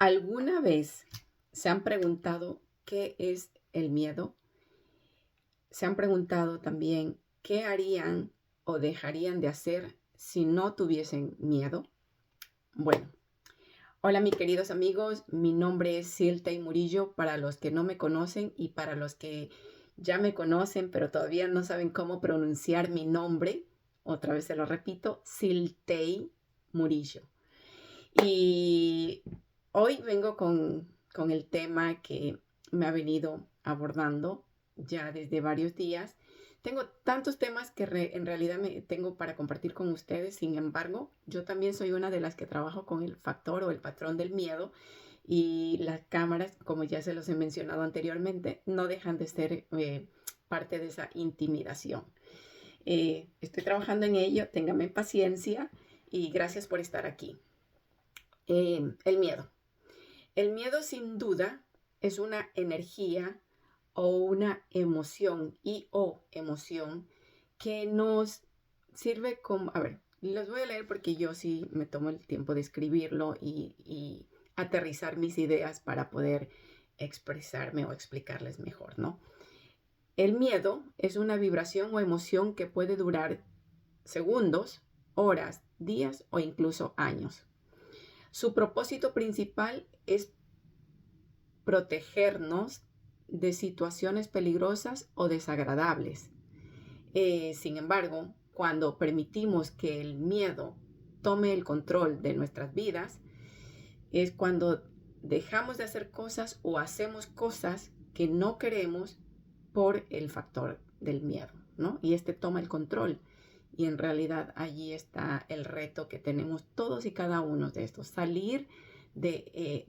¿Alguna vez se han preguntado qué es el miedo? ¿Se han preguntado también qué harían o dejarían de hacer si no tuviesen miedo? Bueno, hola mis queridos amigos, mi nombre es Siltei Murillo para los que no me conocen y para los que ya me conocen pero todavía no saben cómo pronunciar mi nombre. Otra vez se lo repito, Siltei Murillo. Y hoy vengo con el tema que me ha venido abordando ya desde varios días. Tengo tantos temas que en realidad me tengo para compartir con ustedes. Sin embargo, yo también soy una de las que trabajo con el factor o el patrón del miedo, y las cámaras, como ya se los he mencionado anteriormente, no dejan de ser parte de esa intimidación. Estoy trabajando en ello, ténganme paciencia y gracias por estar aquí. El miedo. El miedo sin duda es una energía o una emoción o emoción que nos sirve como... A ver, los voy a leer porque yo sí me tomo el tiempo de escribirlo y aterrizar mis ideas para poder expresarme o explicarles mejor, ¿no? El miedo es una vibración o emoción que puede durar segundos, horas, días o incluso años. Su propósito principal es protegernos de situaciones peligrosas o desagradables. Sin embargo, cuando permitimos que el miedo tome el control de nuestras vidas, es cuando dejamos de hacer cosas o hacemos cosas que no queremos por el factor del miedo, ¿no? Y este toma el control. Y en realidad allí está el reto que tenemos todos y cada uno de estos, salir de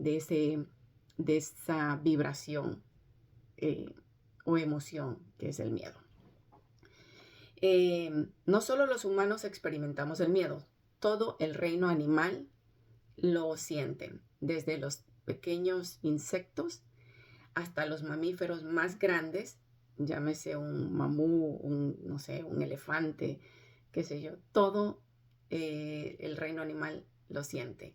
esa vibración o emoción que es el miedo. No solo los humanos experimentamos el miedo, todo el reino animal lo sienten, desde los pequeños insectos hasta los mamíferos más grandes, llámese un mamú, no sé, un elefante, qué sé yo, todo el reino animal lo siente.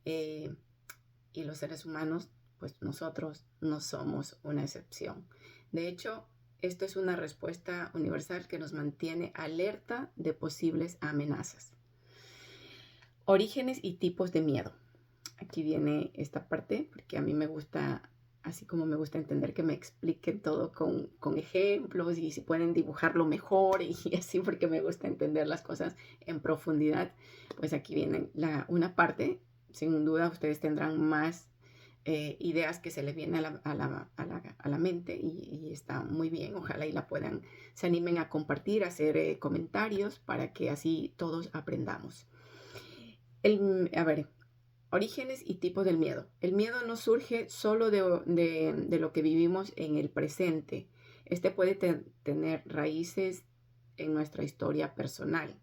Y los seres humanos, pues nosotros no somos una excepción. De hecho, esto es una respuesta universal que nos mantiene alerta de posibles amenazas. Orígenes y tipos de miedo. Aquí viene esta parte, porque a mí me gusta, así como me gusta entender, que me expliquen todo con ejemplos y si pueden dibujarlo mejor y así, porque me gusta entender las cosas en profundidad. Pues aquí viene una parte, sin duda ustedes tendrán más ideas que se les vienen a la mente y está muy bien. Ojalá y se animen a compartir, a hacer comentarios para que así todos aprendamos. A ver, orígenes y tipos del miedo. El miedo no surge solo de lo que vivimos en el presente. Este puede tener raíces en nuestra historia personal,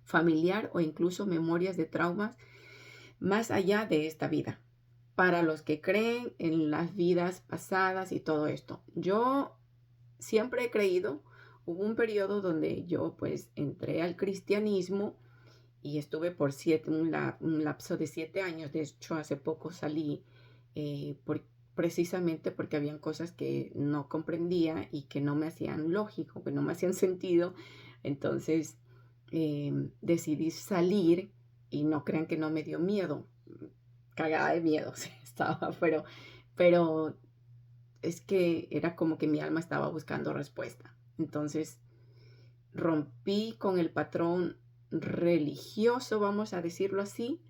familiar o incluso memorias de traumas más allá de esta vida. Para los que creen en las vidas pasadas y todo esto. Yo siempre he creído, hubo un periodo donde yo pues entré al cristianismo y estuve por un lapso de 7 años. De hecho, hace poco salí precisamente porque habían cosas que no comprendía y que no me hacían lógico, que no me hacían sentido. Entonces decidí salir y no crean que no me dio miedo. Cagada de miedo sí, estaba, pero es que era como que mi alma estaba buscando respuesta. Entonces rompí con el patrón religioso, vamos a decirlo así,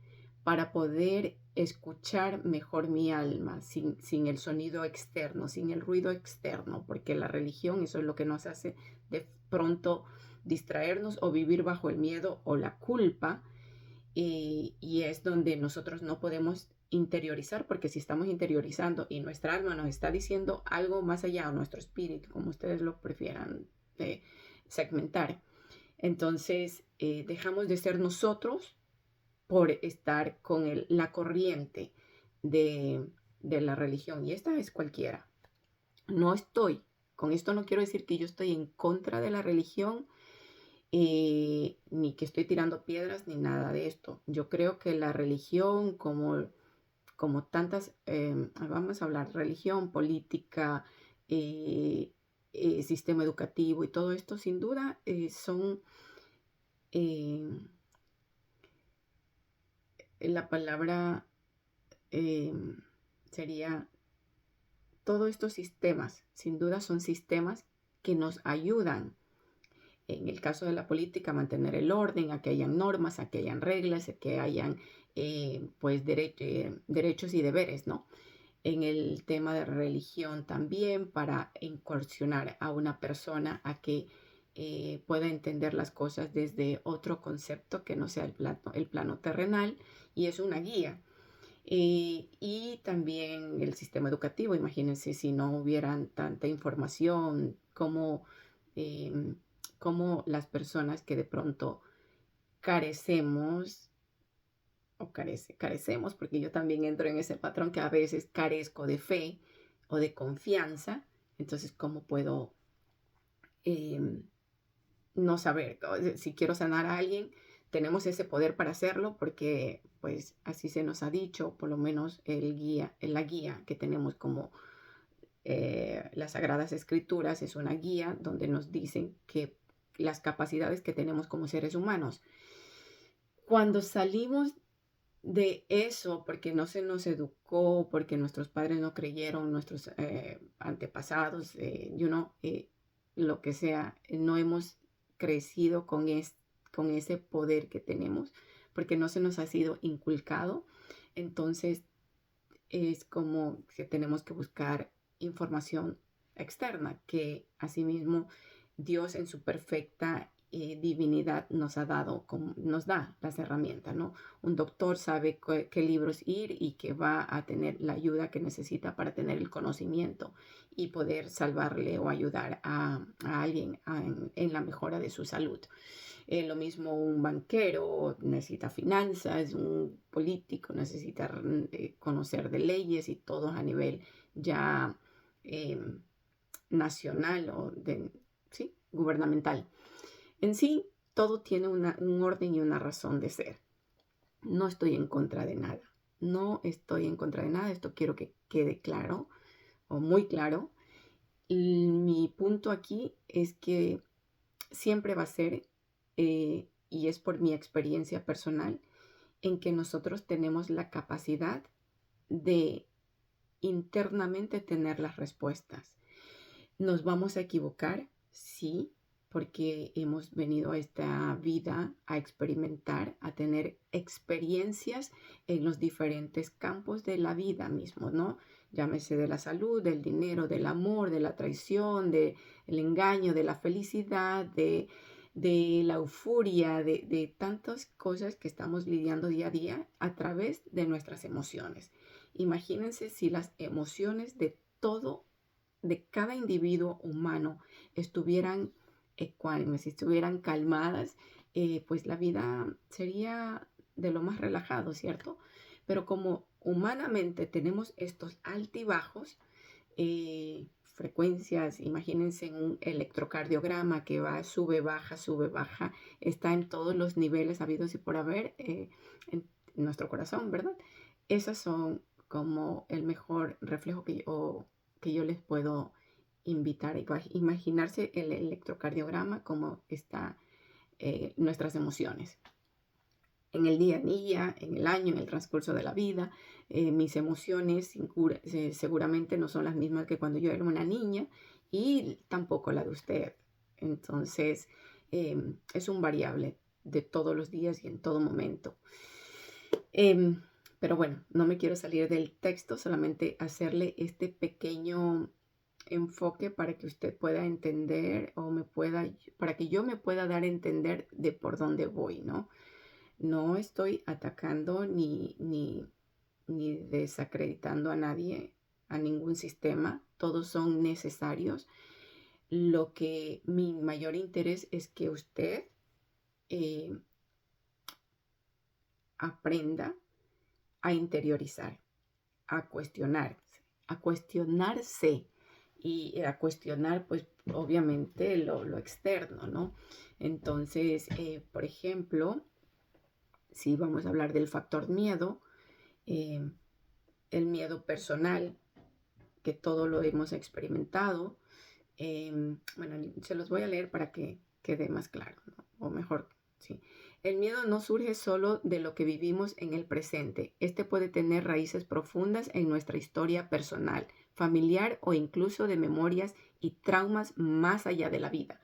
para poder escuchar mejor mi alma, sin el sonido externo, sin el ruido externo, porque la religión, eso es lo que nos hace de pronto distraernos o vivir bajo el miedo o la culpa, y es donde nosotros no podemos interiorizar, porque si estamos interiorizando y nuestra alma nos está diciendo algo más allá, o nuestro espíritu, como ustedes lo prefieran segmentar, entonces dejamos de ser nosotros por estar con la corriente de la religión. Y esta es cualquiera. Con esto no quiero decir que yo estoy en contra de la religión, ni que estoy tirando piedras, ni nada de esto. Yo creo que la religión, como como tantas, vamos a hablar, religión, política, sistema educativo y todo esto, sin duda son, eh, la palabra eh, sería, todos estos sistemas, sin duda son sistemas que nos ayudan, en el caso de la política, a mantener el orden, a que hayan normas, a que hayan reglas, a que hayan pues derechos y deberes, ¿no? En el tema de religión también, para incursionar a una persona a que pueda entender las cosas desde otro concepto que no sea el plano terrenal, y es una guía. Y también el sistema educativo, imagínense si no hubieran tanta información, em, cómo las personas que de pronto carecemos, carecemos, porque yo también entro en ese patrón que a veces carezco de fe o de confianza, entonces cómo puedo em, no saber, si quiero sanar a alguien, tenemos ese poder para hacerlo porque pues así se nos ha dicho, por lo menos la guía que tenemos como las Sagradas Escrituras es una guía donde nos dicen que las capacidades que tenemos como seres humanos. Cuando salimos de eso, porque no se nos educó, porque nuestros padres no creyeron, nuestros antepasados, lo que sea, no hemos crecido con ese poder que tenemos, porque no se nos ha sido inculcado. Entonces es como que tenemos que buscar información externa, que asimismo Dios en su perfecta divinidad nos da las herramientas, ¿no? Un doctor sabe qué libros ir y que va a tener la ayuda que necesita para tener el conocimiento y poder salvarle o ayudar a alguien en la mejora de su salud. Lo mismo un banquero necesita finanzas, un político necesita conocer de leyes y todo a nivel ya eh, nacional o sí, gubernamental. En sí, todo tiene un orden y una razón de ser. No estoy en contra de nada. No estoy en contra de nada. Esto quiero que quede claro o muy claro. Mi punto aquí es que siempre va a ser, y es por mi experiencia personal, en que nosotros tenemos la capacidad de internamente tener las respuestas. ¿Nos vamos a equivocar? Sí, porque hemos venido a esta vida a experimentar, a tener experiencias en los diferentes campos de la vida mismo, ¿no? Llámese de la salud, del dinero, del amor, de la traición, del engaño, de la felicidad, de la euforia, de tantas cosas que estamos lidiando día a día a través de nuestras emociones. Imagínense si las emociones de cada individuo humano estuvieran ecuánimes, si estuvieran calmadas, pues la vida sería de lo más relajado, ¿cierto? Pero como humanamente tenemos estos altibajos, frecuencias, imagínense en un electrocardiograma que va, sube, baja, está en todos los niveles habidos y por haber en nuestro corazón, ¿verdad? Esas son como el mejor reflejo que yo les puedo invitar a imaginarse el electrocardiograma, como está nuestras emociones. En el día a día, en el año, en el transcurso de la vida, mis emociones seguramente no son las mismas que cuando yo era una niña y tampoco la de usted. Entonces, es un variable de todos los días y en todo momento. Pero bueno, no me quiero salir del texto, solamente hacerle este pequeño enfoque para que usted pueda entender para que yo me pueda dar a entender de por dónde voy, ¿no? No estoy atacando ni desacreditando a nadie, a ningún sistema, todos son necesarios. Lo que mi mayor interés es que usted aprenda a interiorizar, a cuestionarse y a cuestionar, pues, obviamente lo externo, ¿no? Entonces, por ejemplo, si vamos a hablar del factor miedo, el miedo personal, que todo lo hemos experimentado. Bueno, se los voy a leer para que quede más claro, ¿no? O mejor, sí. El miedo no surge solo de lo que vivimos en el presente. Este puede tener raíces profundas en nuestra historia personal, familiar o incluso de memorias y traumas más allá de la vida.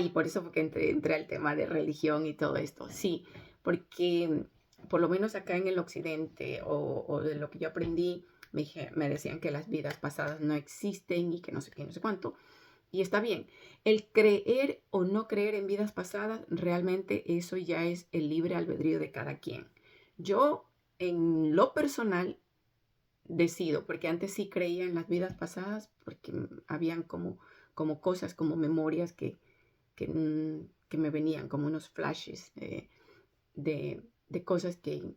Y por eso fue que entré al tema de religión y todo esto. Sí, porque por lo menos acá en el occidente o de lo que yo aprendí, me decían que las vidas pasadas no existen y que no sé qué, no sé cuánto. Y está bien. El creer o no creer en vidas pasadas, realmente eso ya es el libre albedrío de cada quien. Yo, en lo personal, decido, porque antes sí creía en las vidas pasadas, porque habían como cosas, como memorias que me venían, como unos flashes de cosas que,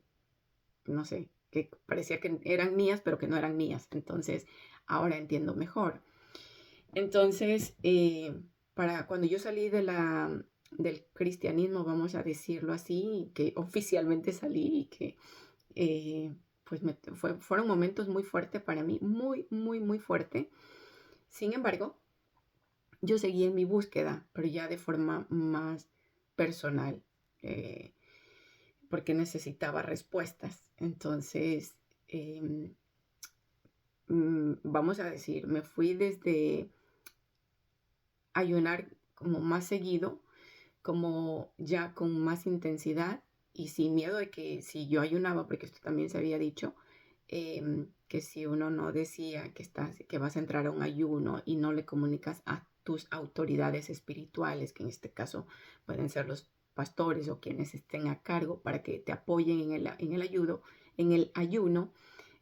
no sé, que parecía que eran mías, pero que no eran mías. Entonces, ahora entiendo mejor. Entonces, para cuando yo salí del cristianismo, vamos a decirlo así, que oficialmente salí y que pues fueron momentos muy fuertes para mí, muy, muy, muy fuerte. Sin embargo, yo seguí en mi búsqueda, pero ya de forma más personal, eh, porque necesitaba respuestas. Entonces, eh, vamos a decir, me fui desde ayunar como más seguido, como ya con más intensidad y sin miedo de que si yo ayunaba, porque esto también se había dicho, que si uno no decía que vas a entrar a un ayuno y no le comunicas a tus autoridades espirituales, que en este caso pueden ser los pastores o quienes estén a cargo para que te apoyen en el ayuno,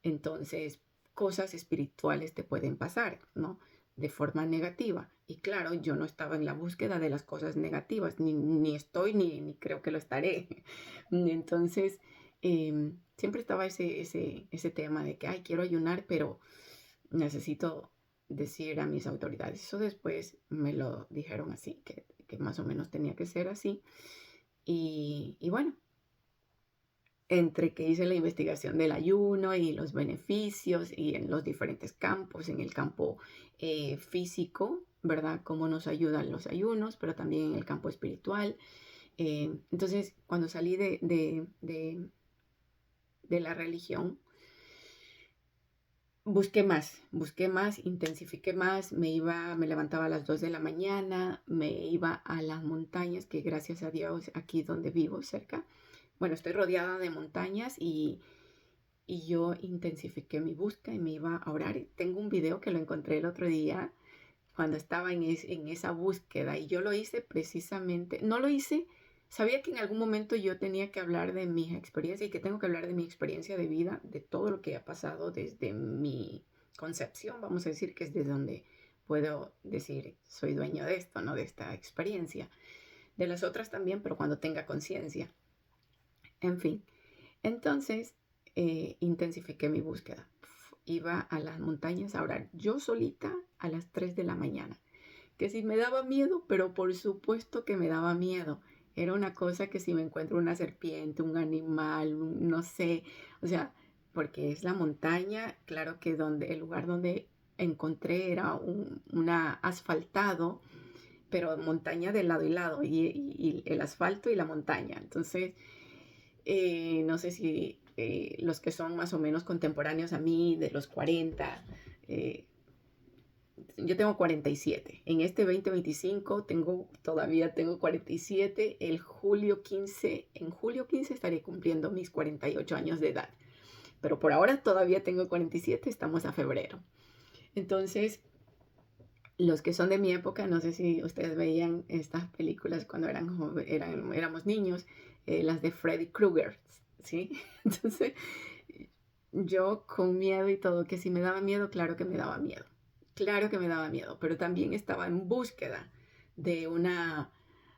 entonces cosas espirituales te pueden pasar, ¿no? De forma negativa. Y claro, yo no estaba en la búsqueda de las cosas negativas, ni estoy, ni creo que lo estaré. Entonces, siempre estaba ese tema de que, quiero ayunar, pero necesito decir a mis autoridades. Eso después me lo dijeron así, que más o menos tenía que ser así. Y bueno, entre que hice la investigación del ayuno y los beneficios y en los diferentes campos, en el campo físico, ¿verdad? Cómo nos ayudan los ayunos, pero también en el campo espiritual. Entonces, cuando salí de la religión, busqué más, intensifiqué más, me levantaba a las 2 de la mañana, me iba a las montañas, que gracias a Dios aquí donde vivo cerca, bueno, estoy rodeada de montañas y yo intensifiqué mi búsqueda y me iba a orar. Tengo un video que lo encontré el otro día cuando estaba en esa búsqueda y yo lo hice precisamente, no lo hice, sabía que en algún momento yo tenía que hablar de mi experiencia y que tengo que hablar de mi experiencia de vida, de todo lo que ha pasado desde mi concepción, vamos a decir que es desde donde puedo decir soy dueño de esto, ¿no? De esta experiencia. De las otras también, pero cuando tenga conciencia. En fin, entonces intensifiqué mi búsqueda. Iba a las montañas a orar yo solita a las 3 de la mañana. Que si me daba miedo, pero por supuesto que me daba miedo. Era una cosa que si me encuentro una serpiente, un animal, no sé, o sea, porque es la montaña, claro que el lugar donde encontré era una asfaltado, pero montaña de lado y lado, y el asfalto y la montaña. Entonces, no sé si los que son más o menos contemporáneos a mí, de los 40, yo tengo 47. En este 2025 todavía tengo 47. En julio 15 estaré cumpliendo mis 48 años de edad. Pero por ahora todavía tengo 47, estamos a febrero. Entonces, los que son de mi época, no sé si ustedes veían estas películas cuando éramos niños, las de Freddy Krueger, ¿sí? Entonces, yo con miedo y todo, que si me daba miedo, claro que me daba miedo. Claro que me daba miedo, pero también estaba en búsqueda de una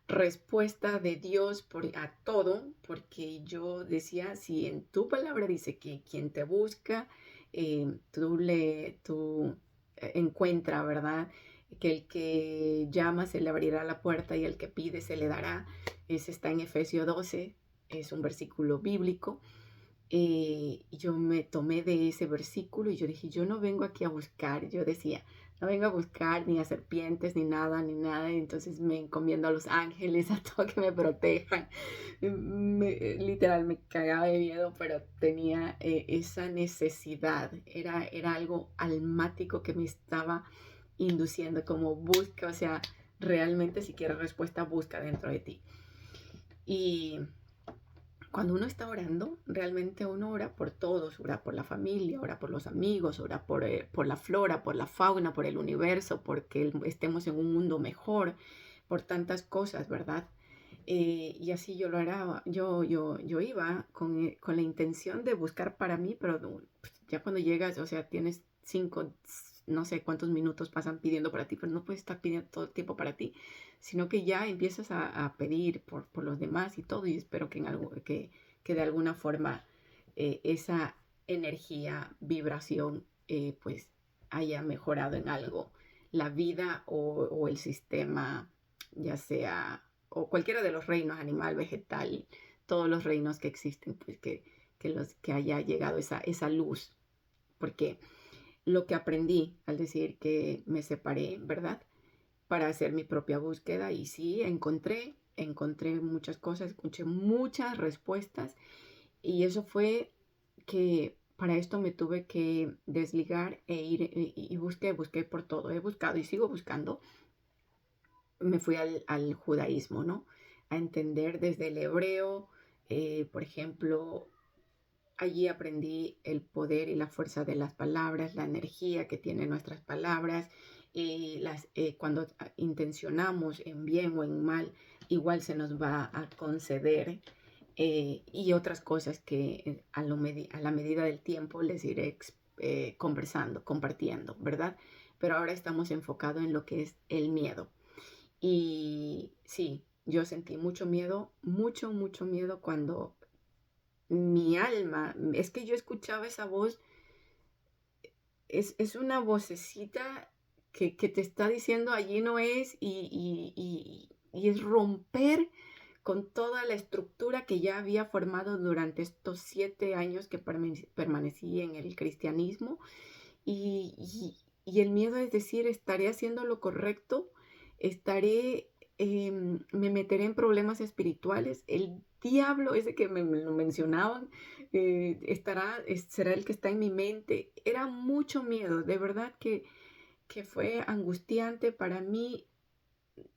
respuesta de Dios a todo, porque yo decía, si en tu palabra dice que quien te busca, tú encuentra, ¿verdad? Que el que llama se le abrirá la puerta y el que pide se le dará. Ese está en Efesios 12, es un versículo bíblico. yo me tomé de ese versículo y yo dije, yo no vengo aquí a buscar, yo decía, no vengo a buscar ni a serpientes, ni nada, ni nada. Y entonces me encomiendo a los ángeles, a todo que me protejan. Literal, me cagaba de miedo, pero tenía esa necesidad. Era algo almático que me estaba induciendo, como busca, o sea, realmente si quieres respuesta, busca dentro de ti. Y cuando uno está orando, realmente uno ora por todos, ora por la familia, ora por los amigos, ora por la flora, por la fauna, por el universo, porque estemos en un mundo mejor, por tantas cosas, ¿verdad? Y así yo lo hará, yo iba con la intención de buscar para mí, pero pues, ya cuando llegas, o sea, tienes 5, no sé cuántos minutos pasan pidiendo para ti, pero no puedes estar pidiendo todo el tiempo para ti, sino que ya empiezas a pedir por los demás y todo, y espero que, que de alguna forma esa energía, vibración, pues haya mejorado en algo la vida o el sistema, ya sea, o cualquiera de los reinos, animal, vegetal, todos los reinos que existen, pues que haya llegado esa luz, porque lo que aprendí al decir que me separé, ¿verdad? Para hacer mi propia búsqueda y sí, encontré muchas cosas, escuché muchas respuestas y eso fue que para esto me tuve que desligar e ir y busqué por todo, he buscado y sigo buscando, me fui al judaísmo, ¿no? A entender desde el hebreo, por ejemplo, allí aprendí el poder y la fuerza de las palabras, la energía que tienen nuestras palabras. Cuando intencionamos en bien o en mal, igual se nos va a conceder. Y otras cosas que a la medida del tiempo les iré conversando, compartiendo, ¿verdad? Pero ahora estamos enfocados en lo que es el miedo. Y sí, yo sentí mucho miedo, mucho miedo cuando mi alma, es que yo escuchaba esa voz, es una vocecita que te está diciendo allí no es y es romper con toda la estructura que ya había formado durante estos 7 años que permanecí en el cristianismo y el miedo es decir, estaré haciendo lo correcto, me meteré en problemas espirituales, el diablo ese que me lo mencionaban, será el que está en mi mente. Era mucho miedo, de verdad que fue angustiante para mí.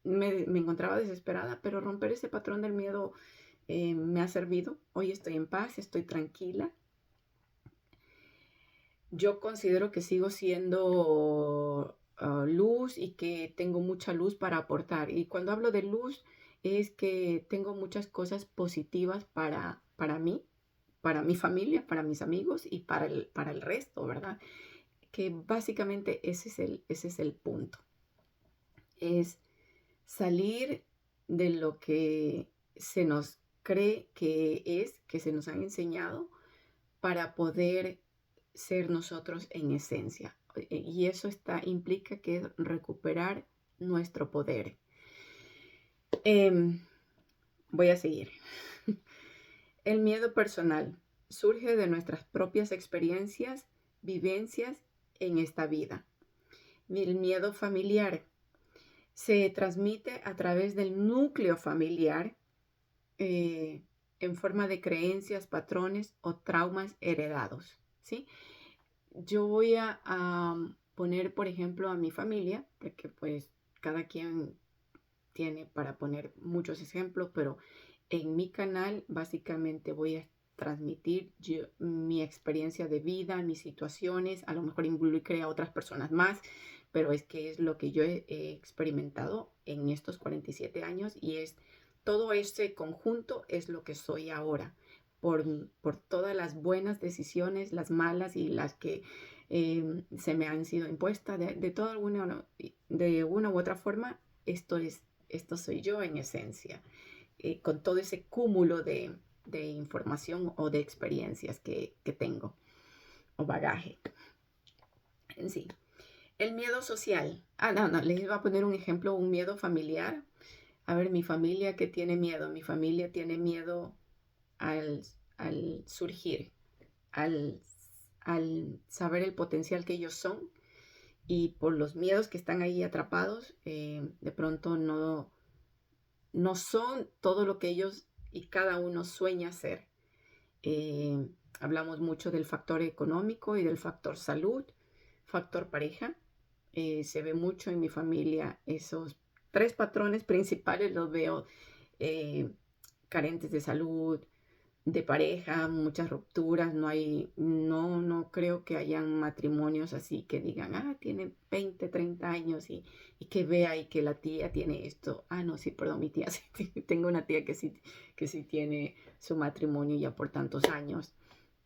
Me encontraba desesperada, pero romper ese patrón del miedo me ha servido. Hoy estoy en paz, estoy tranquila. Yo considero que sigo siendo luz y que tengo mucha luz para aportar. Y cuando hablo de luz es que tengo muchas cosas positivas para mí, para mi familia, para mis amigos y para el resto, ¿verdad? Que básicamente ese es el punto. Es salir de lo que se nos cree que se nos han enseñado para poder ser nosotros en esencia. Y eso implica que es recuperar nuestro poder. Voy a seguir. El miedo personal surge de nuestras propias experiencias, vivencias en esta vida. El miedo familiar se transmite a través del núcleo familiar en forma de creencias, patrones o traumas heredados, ¿sí? Yo voy a poner, por ejemplo, a mi familia, porque pues cada quien tiene para poner muchos ejemplos, pero en mi canal básicamente voy a transmitir mi experiencia de vida, mis situaciones, a lo mejor involucre a otras personas más, pero es que es lo que yo he experimentado en estos 47 años y es todo ese conjunto es lo que soy ahora. Por todas las buenas decisiones, las malas y las que se me han sido impuestas de una u otra forma, esto soy yo en esencia, con todo ese cúmulo de información o de experiencias que tengo, o bagaje en sí. El miedo social. No, les iba a poner un ejemplo, un miedo familiar. A ver, mi familia que tiene miedo. Mi familia tiene miedo al surgir. al, al saber el potencial que ellos son y por los miedos que están ahí atrapados, de pronto no son todo lo que ellos y cada uno sueña ser. Eh, Hablamos mucho del factor económico y del factor salud, factor pareja. Se ve mucho en mi familia esos tres patrones principales, los veo eh, carentes de salud, de pareja, muchas rupturas, no creo que hayan matrimonios así que digan, tiene 20, 30 años y que vea y que la tía tiene esto. No, sí, perdón, mi tía, sí, tengo una tía que sí tiene su matrimonio ya por tantos años.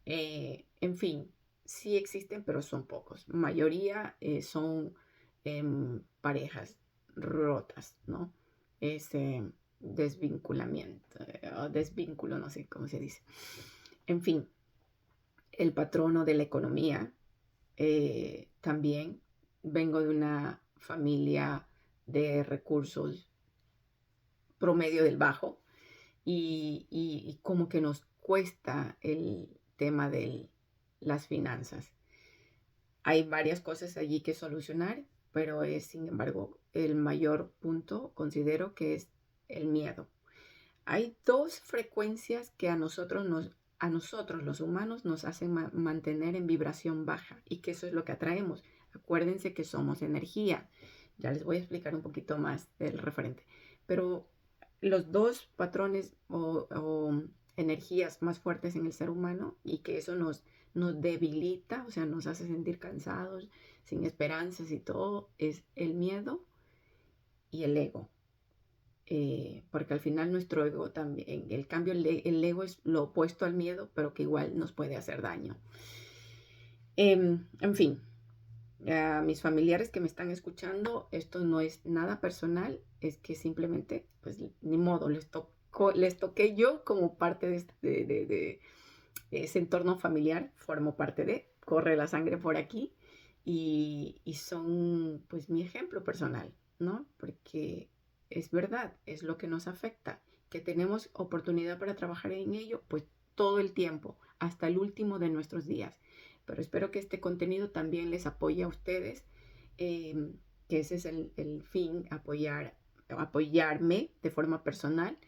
En fin, sí existen, pero son pocos. Mayoría son parejas rotas, ¿no? Es desvinculamiento, o desvínculo, no sé cómo se dice. En fin, el patrono de la economía también. Vengo de una familia de recursos promedio del bajo y como que nos cuesta el tema de las finanzas. Hay varias cosas allí que solucionar, pero es, sin embargo, el mayor punto, considero que es el miedo. Hay dos frecuencias que a nosotros los humanos nos hacen mantener en vibración baja y que eso es lo que atraemos. Acuérdense que somos energía. Ya les voy a explicar un poquito más del referente. Pero los dos patrones o energías más fuertes en el ser humano y que eso nos debilita, o sea, nos hace sentir cansados, sin esperanzas y todo, es el miedo y el ego. Porque al final nuestro ego también, el ego es lo opuesto al miedo, pero que igual nos puede hacer daño. En fin, a mis familiares que me están escuchando, esto no es nada personal, es que simplemente, pues ni modo, les toqué yo como parte de ese entorno familiar, formo parte corre la sangre por aquí y son pues mi ejemplo personal, ¿no? Porque es verdad, es lo que nos afecta, que tenemos oportunidad para trabajar en ello, pues todo el tiempo, hasta el último de nuestros días. Pero espero que este contenido también les apoye a ustedes, que ese es el fin, apoyarme de forma personal,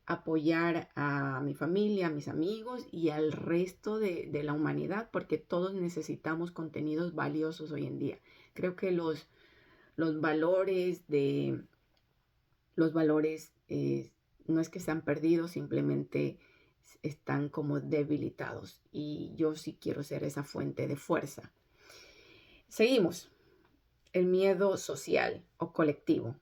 apoyar a mi familia, a mis amigos y al resto de la humanidad, porque todos necesitamos contenidos valiosos hoy en día. Creo que los valores no es que se han perdido, simplemente están como debilitados y yo sí quiero ser esa fuente de fuerza. Seguimos. El miedo social o colectivo.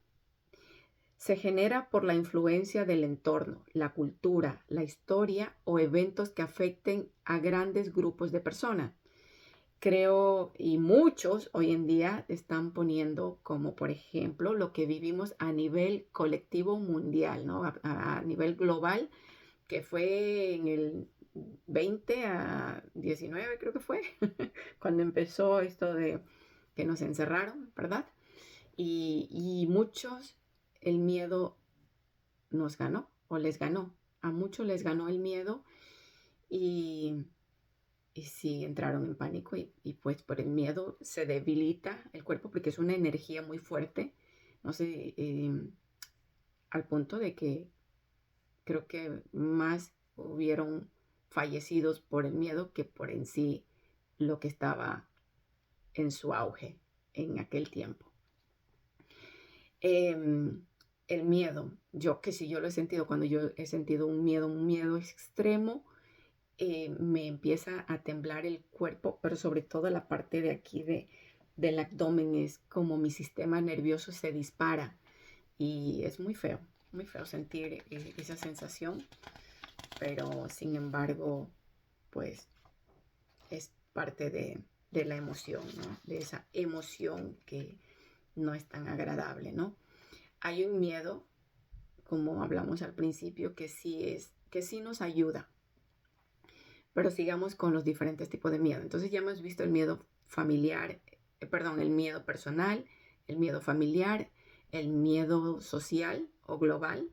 Se genera por la influencia del entorno, la cultura, la historia o eventos que afecten a grandes grupos de personas. Creo, y muchos hoy en día están poniendo como por ejemplo lo que vivimos a nivel colectivo mundial, ¿no? A nivel global, que fue en el 20 a 19 creo que fue, cuando empezó esto de que nos encerraron, ¿verdad? Y muchos, el miedo nos ganó o les ganó. A muchos les ganó el miedo y sí entraron en pánico y pues por el miedo se debilita el cuerpo porque es una energía muy fuerte, no sé, al punto de que creo que más hubieron fallecidos por el miedo que por en sí lo que estaba en su auge en aquel tiempo. El miedo, yo que si yo lo he sentido, cuando yo he sentido un miedo extremo, me empieza a temblar el cuerpo, pero sobre todo la parte de aquí del abdomen es como mi sistema nervioso se dispara y es muy feo sentir esa sensación, pero sin embargo, pues es parte de la emoción, ¿no? De esa emoción que no es tan agradable, ¿no? Hay un miedo, como hablamos al principio, que sí nos ayuda. Pero sigamos con los diferentes tipos de miedo. Entonces ya hemos visto el miedo familiar, el miedo personal, el miedo familiar, el miedo social o global,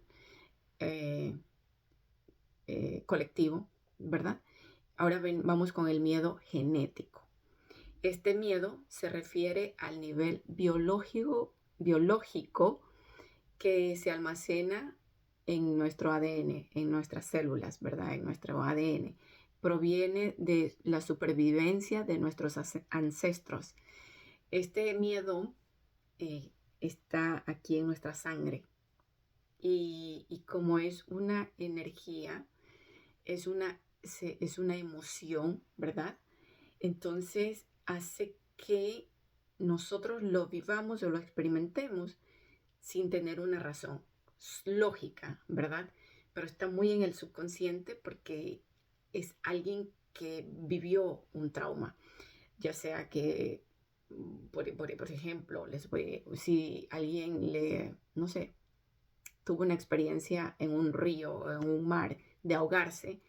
colectivo, ¿verdad? Ahora vamos con el miedo genético. Este miedo se refiere al nivel biológico que se almacena en nuestro ADN, en nuestras células, ¿verdad? En nuestro ADN. Proviene de la supervivencia de nuestros ancestros. Este miedo está aquí en nuestra sangre y como es una energía, es una emoción, ¿verdad? Entonces hace que nosotros lo vivamos o lo experimentemos sin tener una razón lógica, ¿verdad? Pero está muy en el subconsciente porque es alguien que vivió un trauma, ya sea que, por ejemplo, si alguien no sé, tuvo una experiencia en un río o en un mar de ahogarse,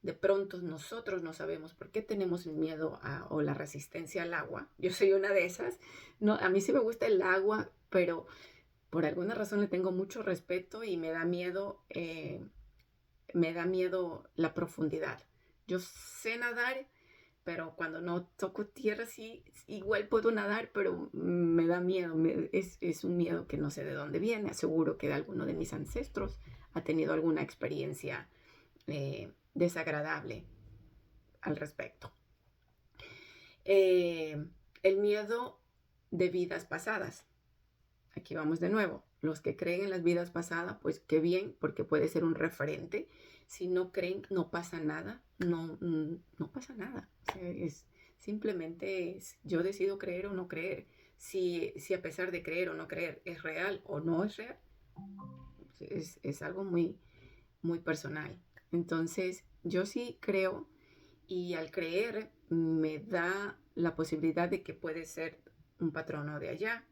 de pronto nosotros no sabemos por qué tenemos el miedo o la resistencia al agua. Yo soy una de esas. No, a mí sí me gusta el agua, pero por alguna razón le tengo mucho respeto y me da miedo la profundidad. Yo sé nadar, pero cuando no toco tierra sí, igual puedo nadar, pero me da miedo. Es un miedo que no sé de dónde viene. Seguro que de alguno de mis ancestros ha tenido alguna experiencia desagradable al respecto. El miedo de vidas pasadas. Aquí vamos de nuevo. Los que creen en las vidas pasadas, pues qué bien, porque puede ser un referente. Si no creen, no pasa nada. No pasa nada. O sea, simplemente yo decido creer o no creer. Si a pesar de creer o no creer es real o no es real, es algo muy, muy personal. Entonces, yo sí creo y al creer me da la posibilidad de que puede ser un patrono de allá,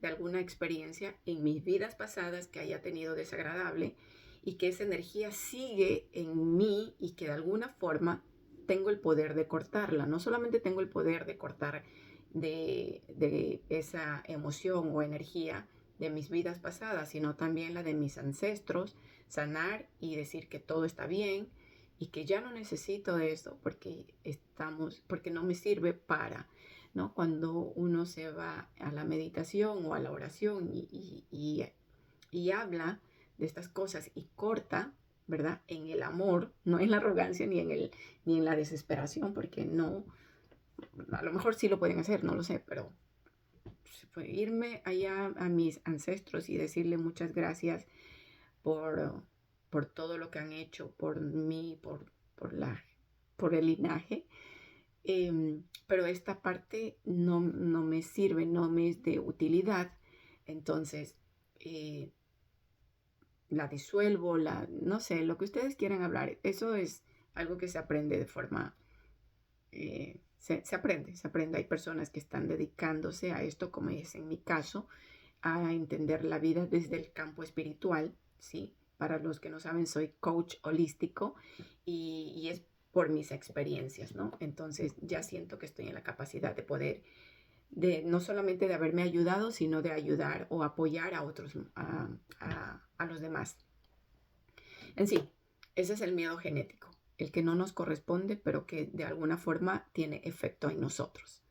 de alguna experiencia en mis vidas pasadas que haya tenido desagradable y que esa energía sigue en mí y que de alguna forma tengo el poder de cortarla. No solamente tengo el poder de cortar de esa emoción o energía de mis vidas pasadas, sino también la de mis ancestros, sanar y decir que todo está bien y que ya no necesito esto porque no me sirve para, ¿no? Cuando uno se va a la meditación o a la oración y habla de estas cosas y corta, ¿verdad? En el amor, no en la arrogancia ni en la desesperación, porque no, a lo mejor sí lo pueden hacer, no lo sé, pero irme allá a mis ancestros y decirle muchas gracias por, por todo lo que han hecho por mí, por el linaje. Pero esta parte no me sirve, no me es de utilidad. Entonces, la disuelvo, no sé, lo que ustedes quieran hablar. Eso es algo que se aprende de forma, se aprende. Hay personas que están dedicándose a esto, como es en mi caso, a entender la vida desde el campo espiritual, ¿sí? Para los que no saben, soy coach holístico y es por mis experiencias, ¿no? Entonces ya siento que estoy en la capacidad de poder, no solamente de haberme ayudado, sino de ayudar o apoyar a otros, a los demás. En sí, ese es el miedo genético, el que no nos corresponde, pero que de alguna forma tiene efecto en nosotros.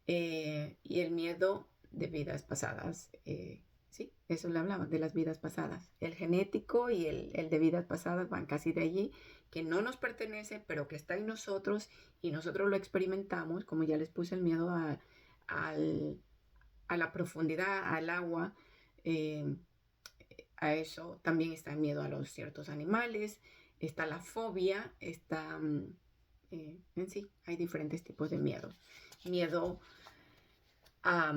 Y el miedo de vidas pasadas, sí, eso le hablaba, de las vidas pasadas. El genético y el de vidas pasadas van casi de allí, que no nos pertenece, pero que está en nosotros y nosotros lo experimentamos, como ya les puse el miedo a la profundidad, al agua. A eso también está el miedo a los ciertos animales, está la fobia, está, en sí, hay diferentes tipos de miedo. Miedo a,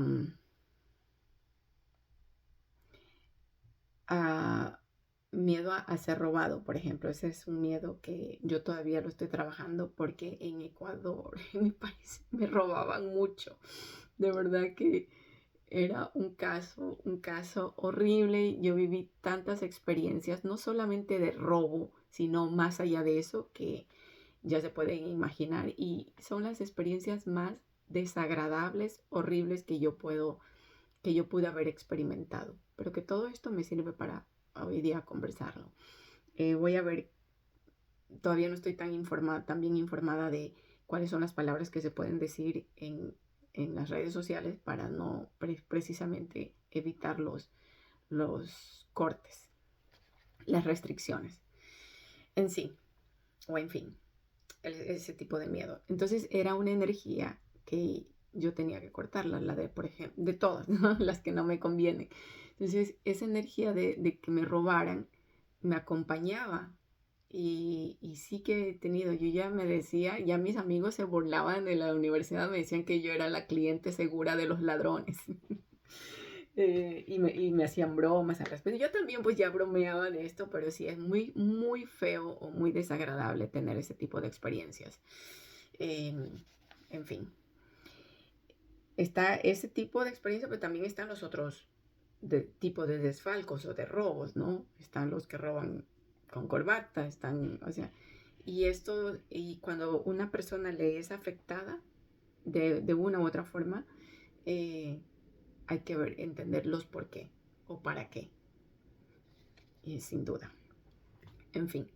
miedo a ser robado, por ejemplo. Ese es un miedo que yo todavía lo estoy trabajando porque en Ecuador, en mi país, me robaban mucho. De verdad que era un caso horrible. Yo viví tantas experiencias, no solamente de robo, sino más allá de eso, que ya se pueden imaginar. Y son las experiencias más desagradables, horribles que yo pude haber experimentado. Pero que todo esto me sirve para hoy día conversarlo. Voy a ver todavía no estoy tan bien informada de cuáles son las palabras que se pueden decir en las redes sociales para no precisamente evitar los cortes, las restricciones en sí, o en fin, ese tipo de miedo. Entonces era una energía que yo tenía que cortarla, la de, por ejemplo, de todas, ¿no? Las que no me convienen. Entonces esa energía de que me robaran me acompañaba. Y sí que he tenido, yo ya me decía, ya mis amigos se burlaban de la universidad, me decían que yo era la cliente segura de los ladrones. Y me hacían bromas al respecto. Yo también pues ya bromeaba de esto, pero sí es muy, muy feo o muy desagradable tener ese tipo de experiencias. Eh, en fin, está ese tipo de experiencia, pero también están los otros tipos de desfalcos o de robos, ¿no? Están los que roban con corbata, están, o sea, y cuando una persona le es afectada de una u otra forma, hay que entender los por qué o para qué. Y sin duda. En fin.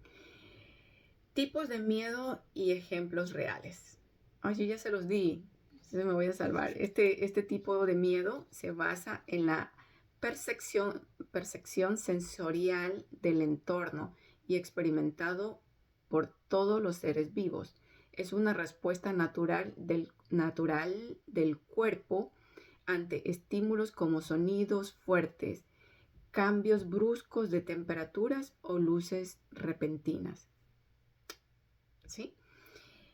Tipos de miedo y ejemplos reales. Ay, yo ya se los di. Entonces me voy a salvar. Este tipo de miedo se basa en la percepción sensorial del entorno y experimentado por todos los seres vivos. Es una respuesta natural del cuerpo ante estímulos como sonidos fuertes, cambios bruscos de temperaturas o luces repentinas. ¿Sí?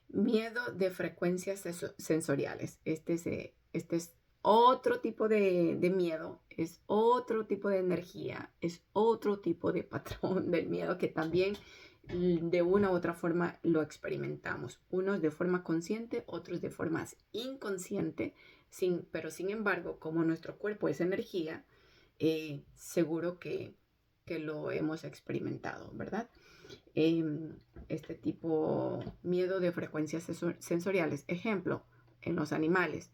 Miedo de frecuencias sensoriales. Este es otro tipo de miedo, es otro tipo de energía, es otro tipo de patrón del miedo que también de una u otra forma lo experimentamos. Unos de forma consciente, otros de forma inconsciente, pero sin embargo, como nuestro cuerpo es energía, seguro que lo hemos experimentado, ¿verdad? Este tipo miedo de frecuencias sensoriales. Ejemplo, en los animales.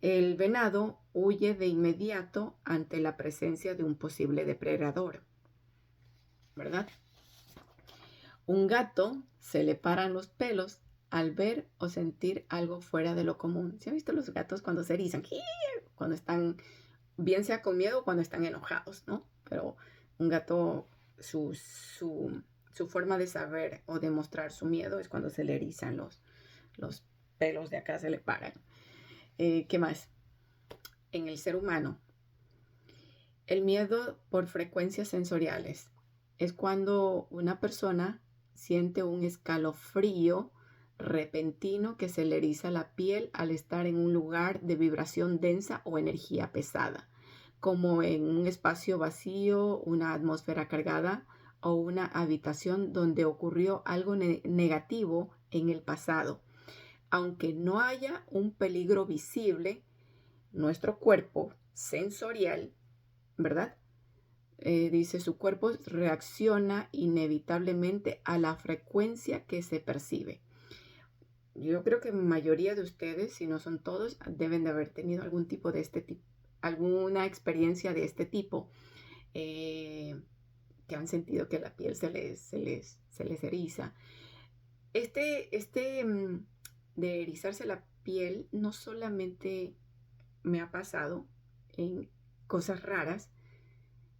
El venado huye de inmediato ante la presencia de un posible depredador, ¿verdad? Un gato se le paran los pelos al ver o sentir algo fuera de lo común. ¿Se han visto los gatos cuando se erizan? Cuando están, bien sea con miedo o cuando están enojados, ¿no? Pero un gato, su forma de saber o de mostrar su miedo es cuando se le erizan los pelos de acá, se le paran. ¿Qué más? En el ser humano, el miedo por frecuencias sensoriales es cuando una persona siente un escalofrío repentino que se le eriza la piel al estar en un lugar de vibración densa o energía pesada, como en un espacio vacío, una atmósfera cargada o una habitación donde ocurrió algo negativo en el pasado. Aunque no haya un peligro visible, nuestro cuerpo sensorial, ¿verdad? Dice, su cuerpo reacciona inevitablemente a la frecuencia que se percibe. Yo creo que la mayoría de ustedes, si no son todos, deben de haber tenido algún tipo de alguna experiencia de este tipo, que han sentido que la piel se les eriza. De erizarse la piel no solamente me ha pasado en cosas raras,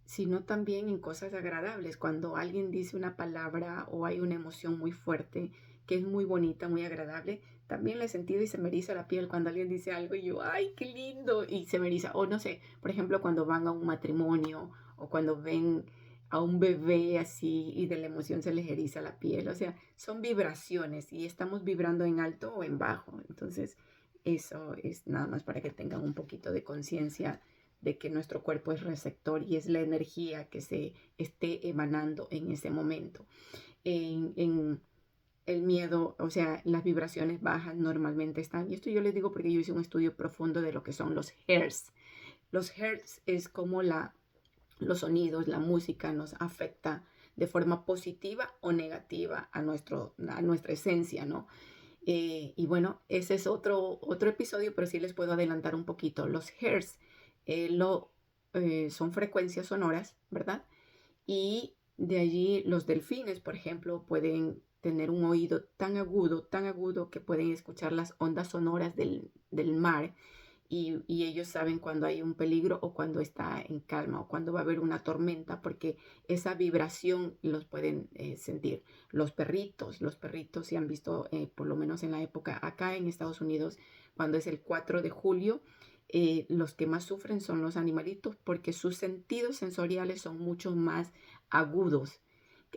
sino también en cosas agradables. Cuando alguien dice una palabra o hay una emoción muy fuerte, que es muy bonita, muy agradable, también la he sentido y se me eriza la piel cuando alguien dice algo y yo, ¡ay, qué lindo! Y se me eriza. O no sé, por ejemplo, cuando van a un matrimonio o cuando ven a un bebé así y de la emoción se les eriza la piel. O sea, son vibraciones y estamos vibrando en alto o en bajo. Entonces, eso es nada más para que tengan un poquito de conciencia de que nuestro cuerpo es receptor y es la energía que se esté emanando en ese momento. En el miedo, o sea, las vibraciones bajas normalmente están, y esto yo les digo porque yo hice un estudio profundo de lo que son los hertz. Los hertz es como los sonidos, la música nos afecta de forma positiva o negativa a nuestra esencia, ¿no? Y bueno, ese es otro episodio, pero sí les puedo adelantar un poquito. Los hertz son frecuencias sonoras, ¿verdad? Y de allí los delfines, por ejemplo, pueden tener un oído tan agudo que pueden escuchar las ondas sonoras del mar y ellos saben cuando hay un peligro o cuando está en calma o cuando va a haber una tormenta porque esa vibración los pueden sentir. Los perritos, si han visto, por lo menos en la época acá en Estados Unidos, cuando es el 4 de julio, los que más sufren son los animalitos porque sus sentidos sensoriales son mucho más agudos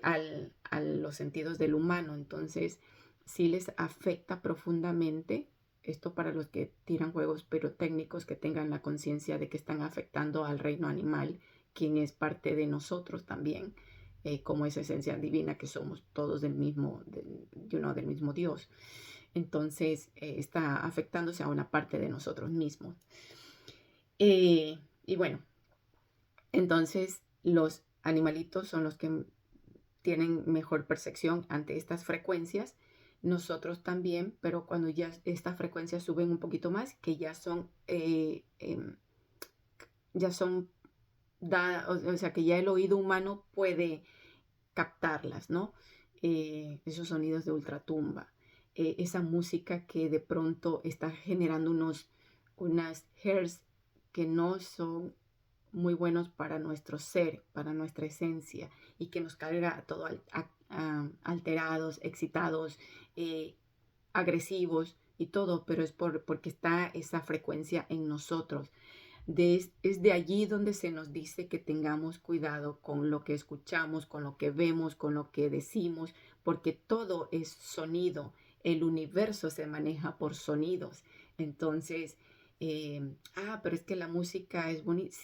a los sentidos del humano. Entonces, sí les afecta profundamente. Esto para los que tiran juegos pirotécnicos, que tengan la conciencia de que están afectando al reino animal, quien es parte de nosotros también, como esa esencia divina que somos todos del mismo Dios. Entonces, está afectándose a una parte de nosotros mismos. Y bueno, entonces los animalitos son los que tienen mejor percepción ante estas frecuencias. Nosotros también, pero cuando ya estas frecuencias suben un poquito más, que ya son, o sea, que ya el oído humano puede captarlas, ¿no? Esos sonidos de ultratumba, esa música que de pronto está generando unas hertz que no son muy buenos para nuestro ser, para nuestra esencia, y que nos carga todo alterados, excitados, agresivos y todo, pero es porque está esa frecuencia en nosotros. Es de allí donde se nos dice que tengamos cuidado con lo que escuchamos, con lo que vemos, con lo que decimos, porque todo es sonido. El universo se maneja por sonidos. Entonces, pero es que la música es bonita.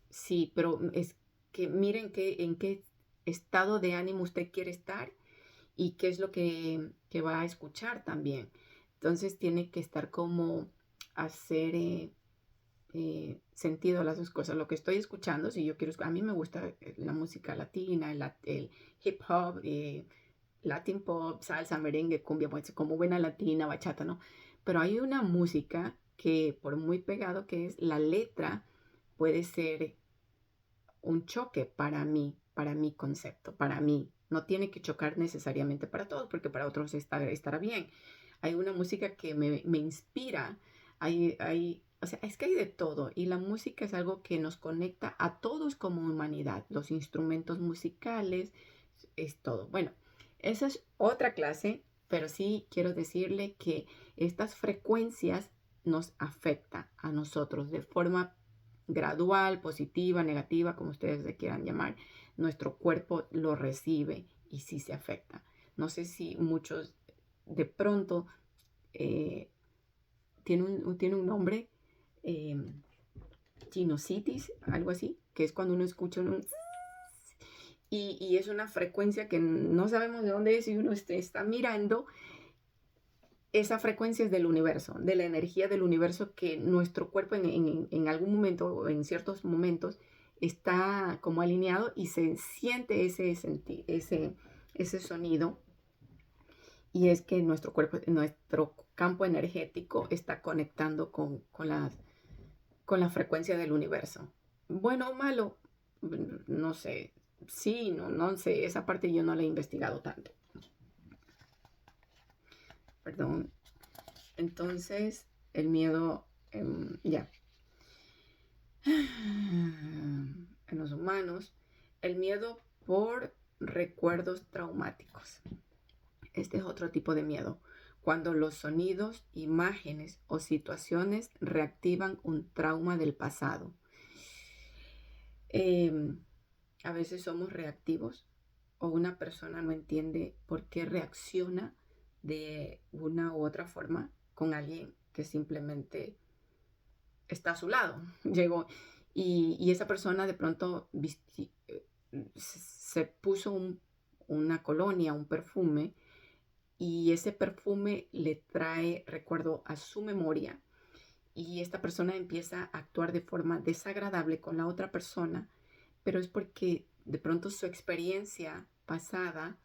Sí, pero es que miren en qué estado de ánimo usted quiere estar y qué es lo que va a escuchar también. Entonces, tiene que estar como hacer sentido a las dos cosas. Lo que estoy escuchando, si yo quiero, a mí me gusta la música latina, el hip hop, Latin pop, salsa, merengue, cumbia, pues, como buena latina, bachata, ¿no? Pero hay una música que por muy pegado que es, la letra puede ser un choque para mi concepto, para mí. No tiene que chocar necesariamente para todos, porque para otros estará bien. Hay una música que me inspira, o sea, es que hay de todo y la música es algo que nos conecta a todos como humanidad. Los instrumentos musicales es todo. Bueno, esa es otra clase, pero sí quiero decirle que estas frecuencias nos afectan a nosotros de forma gradual, positiva, negativa, como ustedes le quieran llamar. Nuestro cuerpo lo recibe y sí se afecta. No sé si muchos de pronto tiene un nombre, sinusitis, algo así, que es cuando uno escucha y es una frecuencia que no sabemos de dónde es y uno está mirando. Esa frecuencia es del universo, de la energía del universo que nuestro cuerpo en algún momento o en ciertos momentos está como alineado y se siente ese sonido. Y es que nuestro cuerpo, nuestro campo energético está conectando con la frecuencia del universo. Bueno o malo, no sé. Sí, no sé, esa parte yo no la he investigado tanto. Perdón. Entonces, el miedo, ya. En los humanos, el miedo por recuerdos traumáticos. Este es otro tipo de miedo, cuando los sonidos, imágenes o situaciones reactivan un trauma del pasado. A veces somos reactivos o una persona no entiende por qué reacciona de una u otra forma con alguien que simplemente está a su lado. Llegó y esa persona de pronto se puso una colonia, un perfume, y ese perfume le trae recuerdo a su memoria y esta persona empieza a actuar de forma desagradable con la otra persona, pero es porque de pronto su experiencia pasada,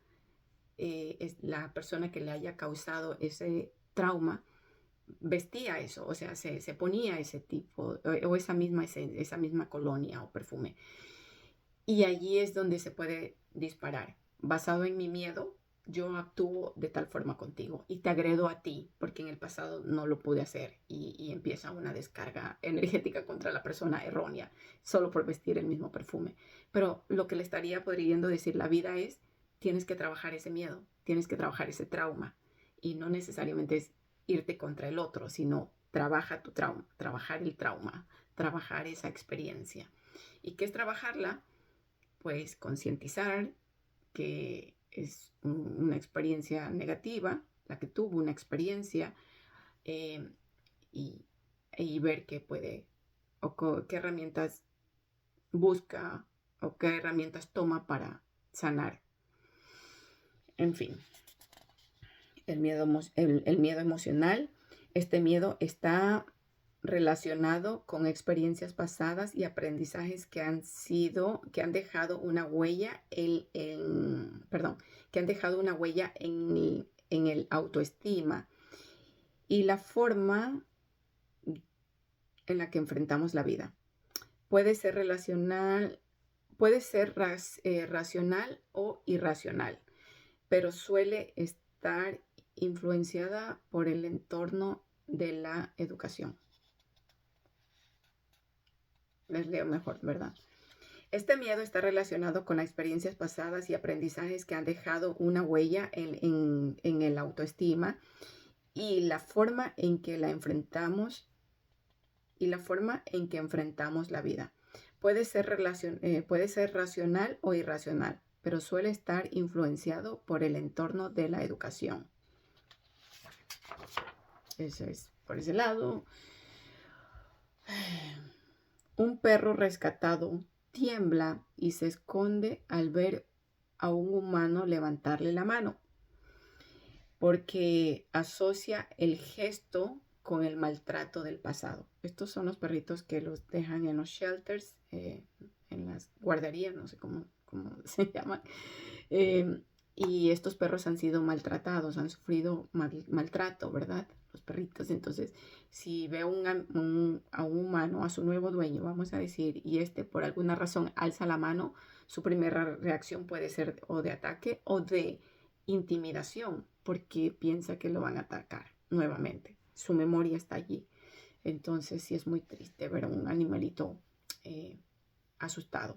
es la persona que le haya causado ese trauma, vestía eso, o sea, se ponía ese tipo o esa misma colonia o perfume. Y allí es donde se puede disparar. Basado en mi miedo, yo actúo de tal forma contigo y te agredo a ti porque en el pasado no lo pude hacer y empieza una descarga energética contra la persona errónea solo por vestir el mismo perfume. Pero lo que le estaría pudiendo decir la vida es, tienes que trabajar ese miedo, tienes que trabajar ese trauma y no necesariamente es irte contra el otro, sino trabaja tu trauma, trabajar el trauma, trabajar esa experiencia. ¿Y qué es trabajarla? Pues concientizar que es una experiencia negativa, la que tuvo una experiencia, eh, y, y ver qué puede o qué herramientas busca o qué herramientas toma para sanar. En fin, el miedo emocional, este miedo está relacionado con experiencias pasadas y aprendizajes que han dejado una huella que han dejado una huella en el autoestima y la forma en la que enfrentamos la vida. Puede ser racional o irracional, pero suele estar influenciada por el entorno de la educación. Les leo mejor, ¿verdad? Este miedo está relacionado con las experiencias pasadas y aprendizajes que han dejado una huella en el autoestima y la forma en que enfrentamos la vida. Puede ser racional o irracional, pero suele estar influenciado por el entorno de la educación. Eso es por ese lado. Un perro rescatado tiembla y se esconde al ver a un humano levantarle la mano, porque asocia el gesto con el maltrato del pasado. Estos son los perritos que los dejan en los shelters, en las guarderías, no sé cómo se llaman. Y estos perros han sido maltratados, han sufrido maltrato, ¿verdad? Los perritos. Entonces, si ve a un humano, a su nuevo dueño, vamos a decir, y por alguna razón alza la mano, su primera reacción puede ser o de ataque o de intimidación, porque piensa que lo van a atacar nuevamente. Su memoria está allí. Entonces, sí es muy triste ver a un animalito asustado.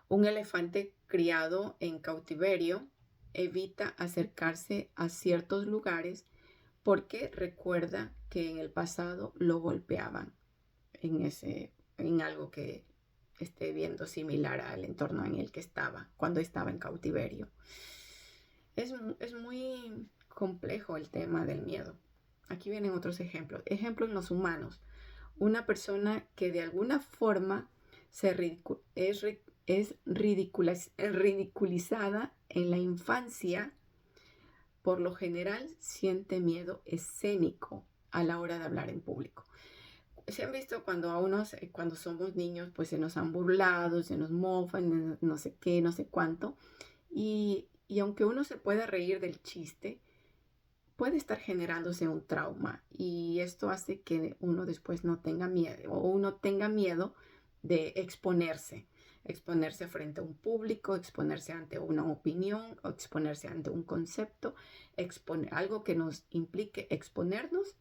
Un elefante criado en cautiverio evita acercarse a ciertos lugares porque recuerda que en el pasado lo golpeaban en algo que esté viendo similar al entorno en el que estaba cuando estaba en cautiverio. Es muy complejo el tema del miedo. Aquí vienen otros ejemplos. Ejemplos en los humanos. Una persona que de alguna forma es ridiculizada en la infancia, por lo general siente miedo escénico a la hora de hablar en público. Se han visto cuando somos niños, pues se nos han burlado, se nos mofan, no sé qué, no sé cuánto. Y aunque uno se pueda reír del chiste, puede estar generándose un trauma. Y esto hace que uno después no tenga miedo, o uno tenga miedo de exponerse frente a un público, exponerse ante una opinión, o exponerse ante un concepto. Algo que nos implique exponernos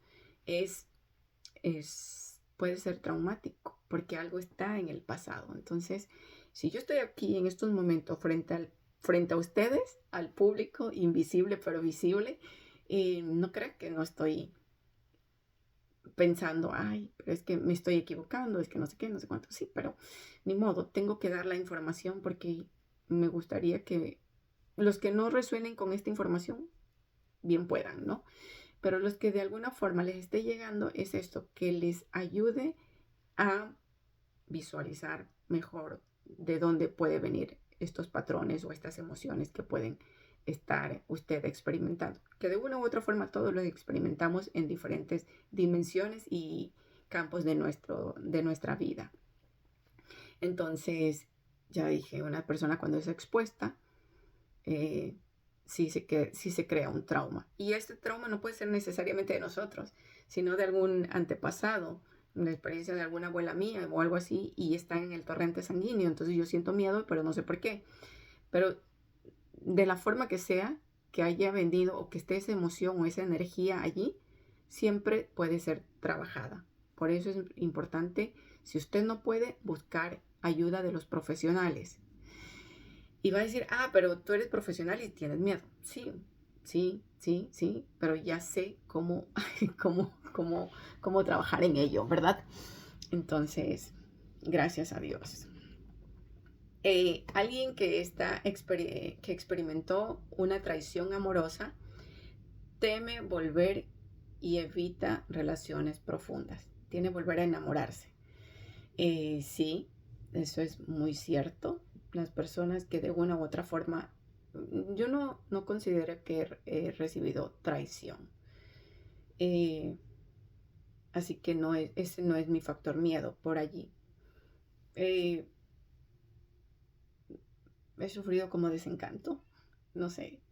puede ser traumático, porque algo está en el pasado. Entonces, si yo estoy aquí en estos momentos frente a ustedes, al público, invisible pero visible, no crean que no estoy pensando, pero es que me estoy equivocando, es que no sé qué, no sé cuánto. Sí, pero ni modo, tengo que dar la información porque me gustaría que los que no resuenen con esta información, bien puedan, ¿no? Pero los que de alguna forma les esté llegando es esto, que les ayude a visualizar mejor de dónde puede venir estos patrones o estas emociones que pueden estar usted experimentando, que de una u otra forma todos lo experimentamos en diferentes dimensiones y campos de nuestra vida. Entonces, ya dije, una persona cuando es expuesta, sí se crea un trauma. Y este trauma no puede ser necesariamente de nosotros, sino de algún antepasado, una experiencia de alguna abuela mía o algo así, y está en el torrente sanguíneo. Entonces yo siento miedo, pero no sé por qué. Pero de la forma que sea que haya venido o que esté esa emoción o esa energía allí, siempre puede ser trabajada. Por eso es importante, si usted no puede, buscar ayuda de los profesionales. Y va a decir, pero tú eres profesional y tienes miedo. Sí, pero ya sé cómo, cómo trabajar en ello, ¿verdad? Entonces, gracias a Dios. Alguien que experimentó una traición amorosa teme volver y evita relaciones profundas. Tiene volver a enamorarse. Sí, eso es muy cierto. Las personas que de una u otra forma, yo no considero que he recibido traición. Así que ese no es mi factor miedo por allí. He sufrido como desencanto, no sé,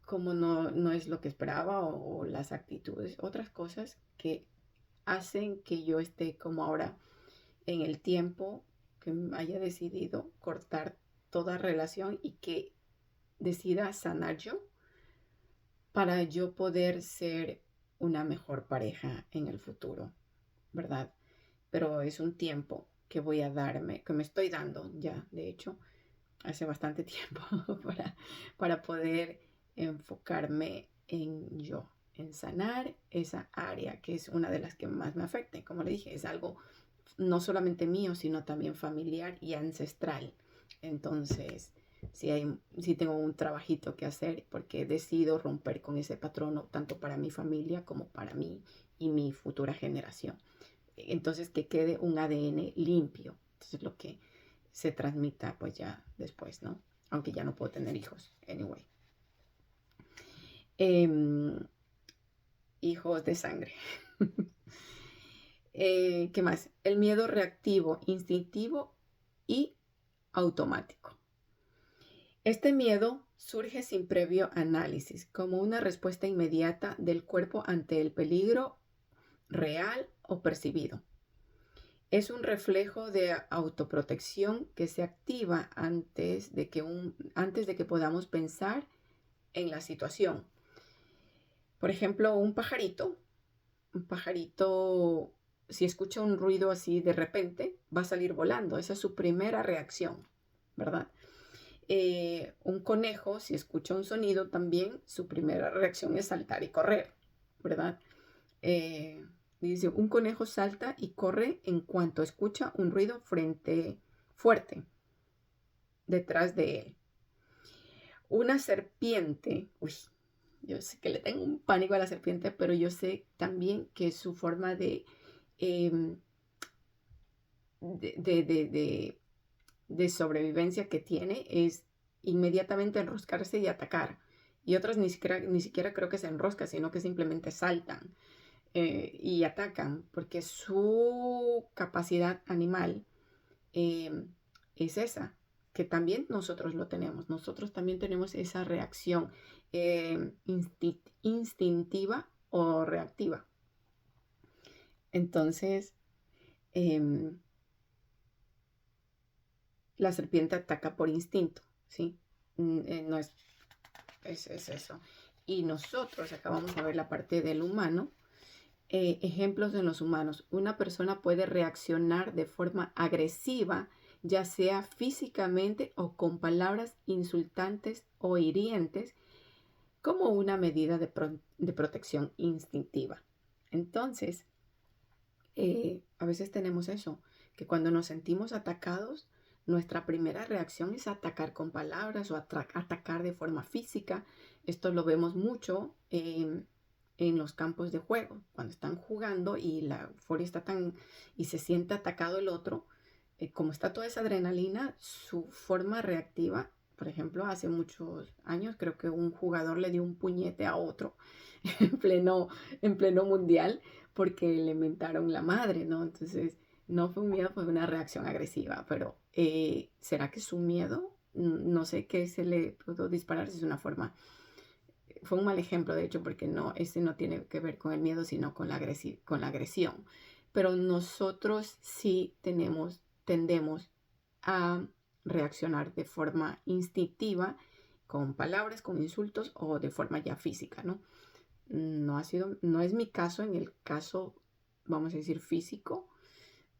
como no es lo que esperaba o las actitudes, otras cosas que hacen que yo esté como ahora en el tiempo que haya decidido cortar toda relación y que decida sanar yo para yo poder ser una mejor pareja en el futuro, ¿verdad? Pero es un tiempo que voy a darme, que me estoy dando ya, de hecho, hace bastante tiempo para poder enfocarme en yo, en sanar esa área que es una de las que más me afecta. Como le dije, es algo no solamente mío, sino también familiar y ancestral. Entonces, sí tengo un trabajito que hacer porque decido romper con ese patrono tanto para mi familia como para mí y mi futura generación. Entonces, que quede un ADN limpio. Entonces, lo que se transmita pues ya después, ¿no? Aunque ya no puedo tener hijos, anyway. Hijos de sangre. ¿Qué más? El miedo reactivo, instintivo y automático. Este miedo surge sin previo análisis, como una respuesta inmediata del cuerpo ante el peligro real o percibido. Es un reflejo de autoprotección que se activa antes de que podamos pensar en la situación. Por ejemplo, un pajarito, si escucha un ruido así de repente, va a salir volando. Esa es su primera reacción, ¿verdad? Un conejo, si escucha un sonido también, su primera reacción es saltar y correr, ¿verdad? Dice, un conejo salta y corre en cuanto escucha un ruido fuerte detrás de él. Una serpiente, yo sé que le tengo un pánico a la serpiente, pero yo sé también que su forma de sobrevivencia que tiene es inmediatamente enroscarse y atacar. Y otras ni siquiera creo que se enroscan, sino que simplemente saltan y atacan, porque su capacidad animal es esa, que también nosotros lo tenemos. Nosotros también tenemos esa reacción instintiva o reactiva. Entonces, la serpiente ataca por instinto, ¿sí? No es eso. Y nosotros, acá vamos a ver la parte del humano, ejemplos en los humanos. Una persona puede reaccionar de forma agresiva, ya sea físicamente o con palabras insultantes o hirientes, como una medida de protección instintiva. Entonces, a veces tenemos eso, que cuando nos sentimos atacados, nuestra primera reacción es atacar con palabras o atacar de forma física. Esto lo vemos mucho en los campos de juego, cuando están jugando y la euforia está y se siente atacado el otro. Como está toda esa adrenalina, su forma reactiva, por ejemplo, hace muchos años creo que un jugador le dio un puñete a otro en pleno mundial porque le mentaron la madre, ¿no? Entonces, no fue un miedo, fue una reacción agresiva, pero ¿será que su miedo? No sé qué se le pudo disparar, si es una forma. Fue un mal ejemplo, de hecho, porque ese no tiene que ver con el miedo, sino con la agresión. Pero nosotros sí tendemos a reaccionar de forma instintiva, con palabras, con insultos o de forma ya física, ¿no? No es mi caso, en el caso, vamos a decir, físico,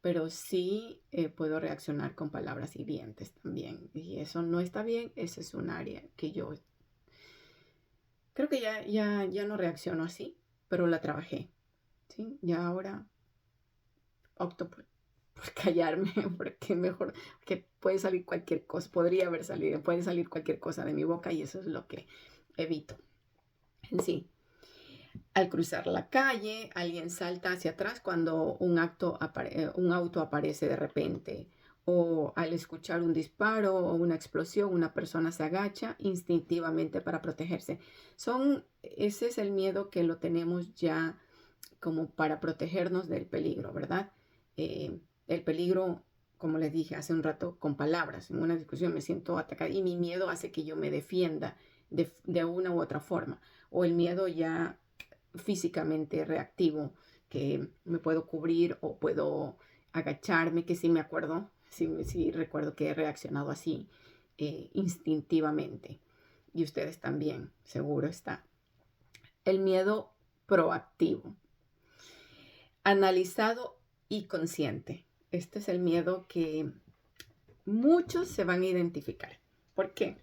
pero sí puedo reaccionar con palabras hirientes también. Y eso no está bien, ese es un área que yo creo que ya no reacciono así, pero la trabajé, ¿sí? Ya ahora opto por callarme, porque mejor, que puede salir cualquier cosa, puede salir cualquier cosa de mi boca y eso es lo que evito. En sí, al cruzar la calle, alguien salta hacia atrás cuando un auto aparece de repente, o al escuchar un disparo o una explosión, una persona se agacha instintivamente para protegerse. Ese es el miedo que lo tenemos ya como para protegernos del peligro, ¿verdad? El peligro, como les dije hace un rato, con palabras. En una discusión me siento atacada y mi miedo hace que yo me defienda de una u otra forma. O el miedo ya físicamente reactivo, que me puedo cubrir o puedo agacharme, que sí me acuerdo, sí recuerdo que he reaccionado así instintivamente. Y ustedes también, seguro está. El miedo proactivo, analizado y consciente. Este es el miedo que muchos se van a identificar. ¿Por qué?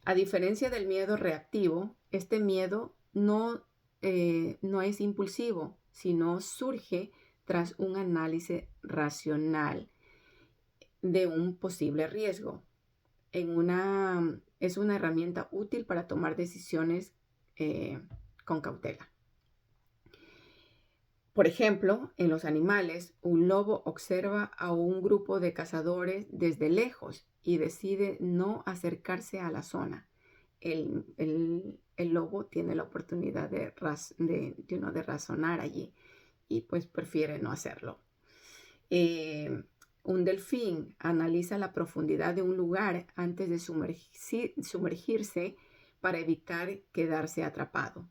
A diferencia del miedo reactivo, este miedo no es impulsivo, sino surge tras un análisis racional de un posible riesgo. Es una herramienta útil para tomar decisiones con cautela. Por ejemplo, en los animales, un lobo observa a un grupo de cazadores desde lejos y decide no acercarse a la zona. El lobo tiene la oportunidad de razonar allí y pues prefiere no hacerlo. Un delfín analiza la profundidad de un lugar antes de sumergirse para evitar quedarse atrapado.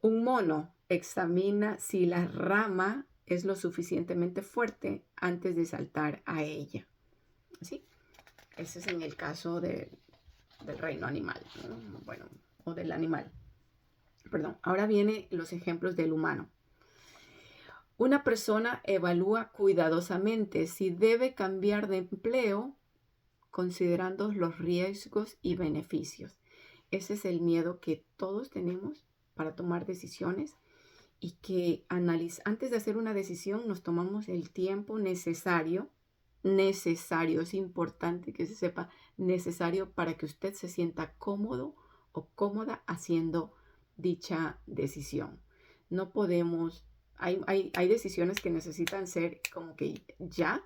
Un mono examina si la rama es lo suficientemente fuerte antes de saltar a ella. ¿Sí? Ese es en el caso del reino animal, ¿no? Bueno, o del animal. Perdón. Ahora vienen los ejemplos del humano. Una persona evalúa cuidadosamente si debe cambiar de empleo considerando los riesgos y beneficios. Ese es el miedo que todos tenemos para tomar decisiones y que antes de hacer una decisión nos tomamos el tiempo necesario, es importante que se sepa, necesario para que usted se sienta cómodo o cómoda haciendo dicha decisión. No podemos, hay decisiones que necesitan ser como que ya,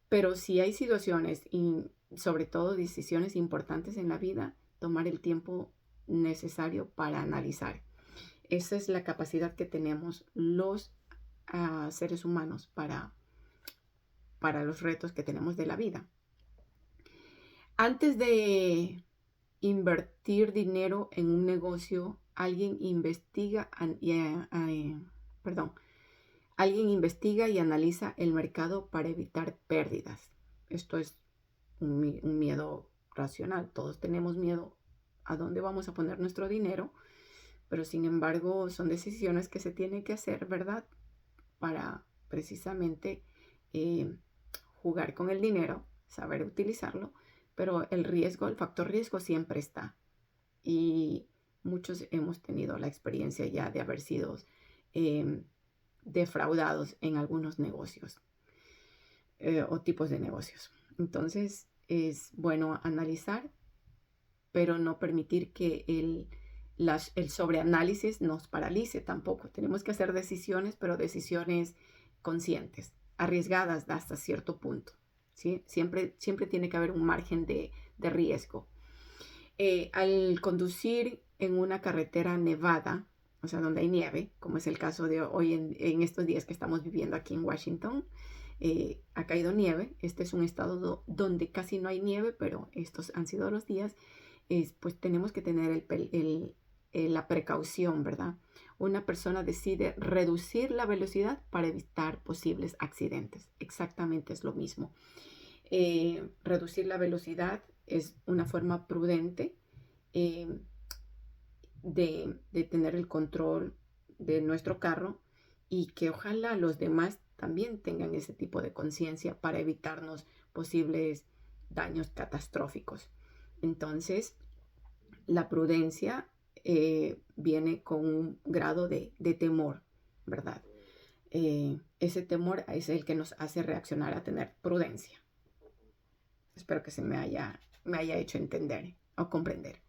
pero si hay situaciones y sobre todo decisiones importantes en la vida, tomar el tiempo necesario para analizar. Esa es la capacidad que tenemos los seres humanos para los retos que tenemos de la vida. Antes de invertir dinero en un negocio, alguien investiga y analiza el mercado para evitar pérdidas. Esto es un miedo racional. Todos tenemos miedo a dónde vamos a poner nuestro dinero, pero sin embargo son decisiones que se tienen que hacer, ¿verdad? Para precisamente jugar con el dinero, saber utilizarlo, pero el factor riesgo siempre está. Y muchos hemos tenido la experiencia ya de haber sido defraudados en algunos negocios o tipos de negocios. Entonces es bueno analizar, pero no permitir que el sobreanálisis nos paralice tampoco. Tenemos que hacer decisiones, pero decisiones conscientes, arriesgadas hasta cierto punto, ¿sí? Siempre tiene que haber un margen de riesgo. Al conducir en una carretera nevada, o sea, donde hay nieve, como es el caso de hoy en estos días que estamos viviendo aquí en Washington, ha caído nieve. Este es un estado donde casi no hay nieve, pero estos han sido los días. Pues tenemos que tener la precaución, ¿verdad? Una persona decide reducir la velocidad para evitar posibles accidentes. Exactamente es lo mismo. Reducir la velocidad es una forma prudente eh, de tener el control de nuestro carro, y que ojalá los demás también tengan ese tipo de conciencia para evitarnos posibles daños catastróficos. Entonces, la prudencia viene con un grado de temor, ¿verdad? Ese temor es el que nos hace reaccionar a tener prudencia. Espero que me haya hecho entender o comprender.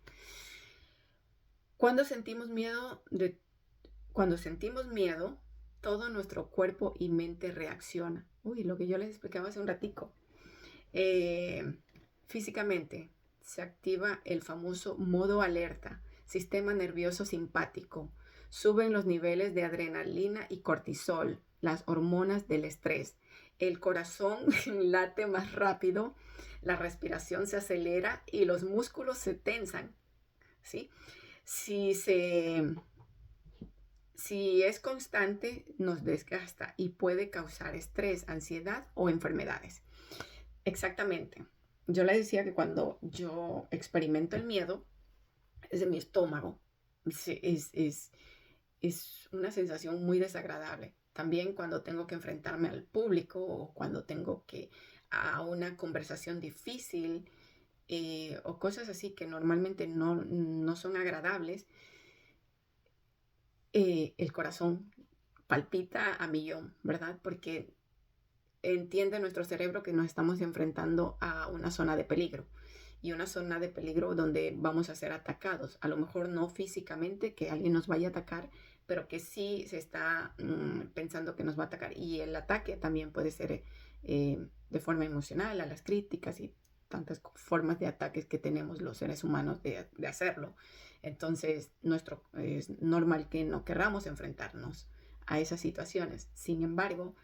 Cuando sentimos miedo, todo nuestro cuerpo y mente reacciona. Lo que yo les explicaba hace un ratico. Físicamente se activa el famoso modo alerta, sistema nervioso simpático. Suben los niveles de adrenalina y cortisol, las hormonas del estrés. El corazón late más rápido, la respiración se acelera y los músculos se tensan, ¿sí? Si es constante, nos desgasta y puede causar estrés, ansiedad o enfermedades. Exactamente. Yo le decía que cuando yo experimento el miedo, es de mi estómago. Es una sensación muy desagradable. También cuando tengo que enfrentarme al público o cuando tengo que a una conversación difícil o cosas así que normalmente no son agradables, el corazón palpita a millón, ¿verdad? Porque entiende nuestro cerebro que nos estamos enfrentando a una zona de peligro, y una zona de peligro donde vamos a ser atacados. A lo mejor no físicamente que alguien nos vaya a atacar, pero que sí se está pensando que nos va a atacar. Y el ataque también puede ser de forma emocional, a las críticas y tantas formas de ataques que tenemos los seres humanos de hacerlo. Entonces, es normal que no querramos enfrentarnos a esas situaciones. Sin embargo,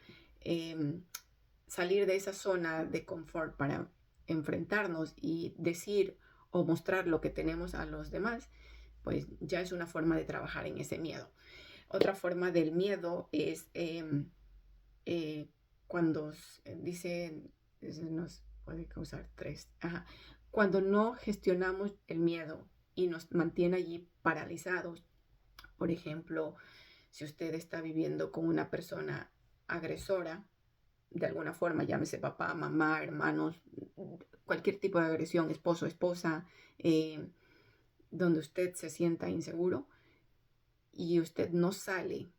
salir de esa zona de confort para enfrentarnos y decir o mostrar lo que tenemos a los demás, pues ya es una forma de trabajar en ese miedo. Otra forma del miedo es cuando dicen, nos puede causar estrés. Cuando no gestionamos el miedo y nos mantiene allí paralizados. Por ejemplo, si usted está viviendo con una persona agresora, de alguna forma, llámese papá, mamá, hermanos, cualquier tipo de agresión, esposo, esposa, donde usted se sienta inseguro y usted no sale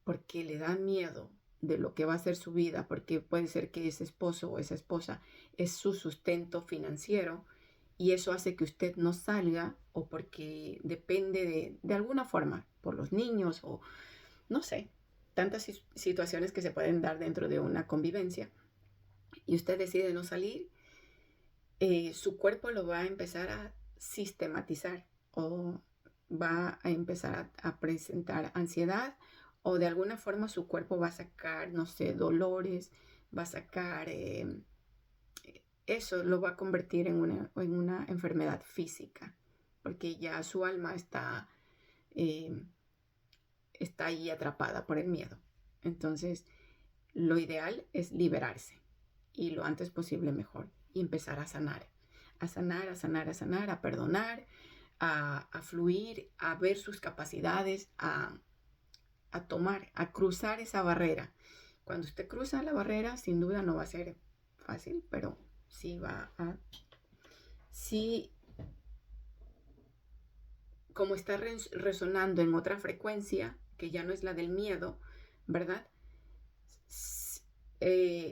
porque le da miedo de lo que va a ser su vida, porque puede ser que ese esposo o esa esposa es su sustento financiero, y eso hace que usted no salga, o porque depende de alguna forma, por los niños o no sé, tantas situaciones que se pueden dar dentro de una convivencia, y usted decide no salir, su cuerpo lo va a empezar a sistematizar, o va a empezar a presentar ansiedad, o de alguna forma su cuerpo va a sacar, no sé, dolores, va a sacar, eso lo va a convertir en una enfermedad física, porque ya su alma está ahí atrapada por el miedo. Entonces, lo ideal es liberarse, y lo antes posible mejor, y empezar a sanar, a perdonar, a fluir, a ver sus capacidades, a tomar, a cruzar esa barrera. Cuando usted cruza la barrera, sin duda no va a ser fácil, pero sí sí, como está resonando en otra frecuencia, que ya no es la del miedo, ¿verdad?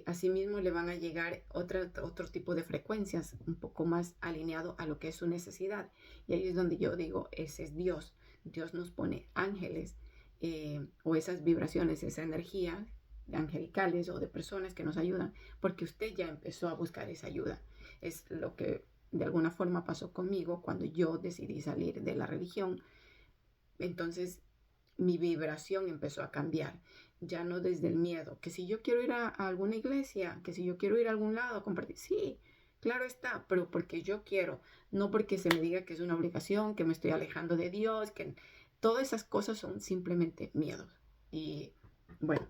Asimismo le van a llegar otro tipo de frecuencias un poco más alineado a lo que es su necesidad. Y ahí es donde yo digo, ese es Dios. Dios nos pone ángeles o esas vibraciones, esa energía de angelicales o de personas que nos ayudan, porque usted ya empezó a buscar esa ayuda. Es lo que de alguna forma pasó conmigo cuando yo decidí salir de la religión. Entonces mi vibración empezó a cambiar, ya no desde el miedo, que si yo quiero ir a alguna iglesia, que si yo quiero ir a algún lado a compartir, sí, claro está, pero porque yo quiero, no porque se me diga que es una obligación, que me estoy alejando de Dios, que todas esas cosas son simplemente miedos. Y bueno,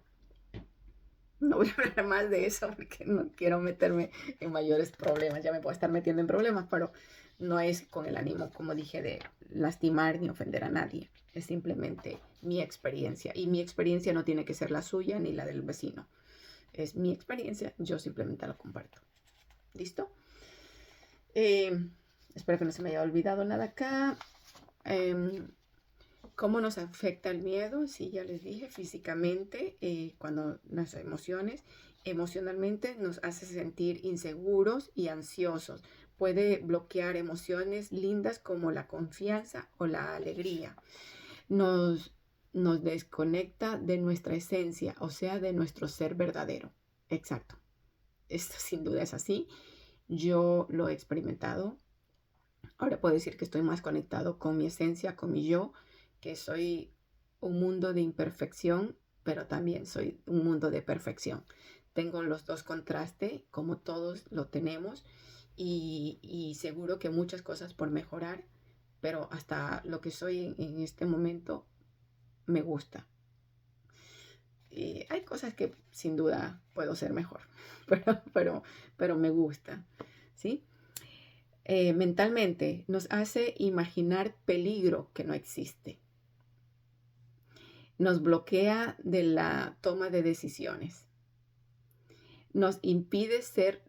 No voy a hablar más de eso porque no quiero meterme en mayores problemas. Ya me puedo estar metiendo en problemas, pero no es con el ánimo, como dije, de lastimar ni ofender a nadie. Es simplemente mi experiencia. Y mi experiencia no tiene que ser la suya ni la del vecino. Es mi experiencia, yo simplemente la comparto. ¿Listo? Eh, Espero que no se me haya olvidado nada acá. ¿Cómo nos afecta el miedo? Sí, ya les dije, físicamente, cuando las emociones, emocionalmente nos hace sentir inseguros y ansiosos. Puede bloquear emociones lindas como la confianza o la alegría. Nos, nos desconecta de nuestra esencia, o sea, de nuestro ser verdadero. Exacto. Esto sin duda es así. Yo lo he experimentado. Ahora puedo decir que estoy más conectado con mi esencia, con mi yo, que soy un mundo de imperfección, pero también soy un mundo de perfección. Tengo los dos contrastes, como todos lo tenemos, y seguro que muchas cosas por mejorar, pero hasta lo que soy en este momento me gusta. Y hay cosas que sin duda puedo ser mejor, pero me gusta, ¿sí? Mentalmente nos hace imaginar peligro que no existe. Nos bloquea de la toma de decisiones. Nos impide ser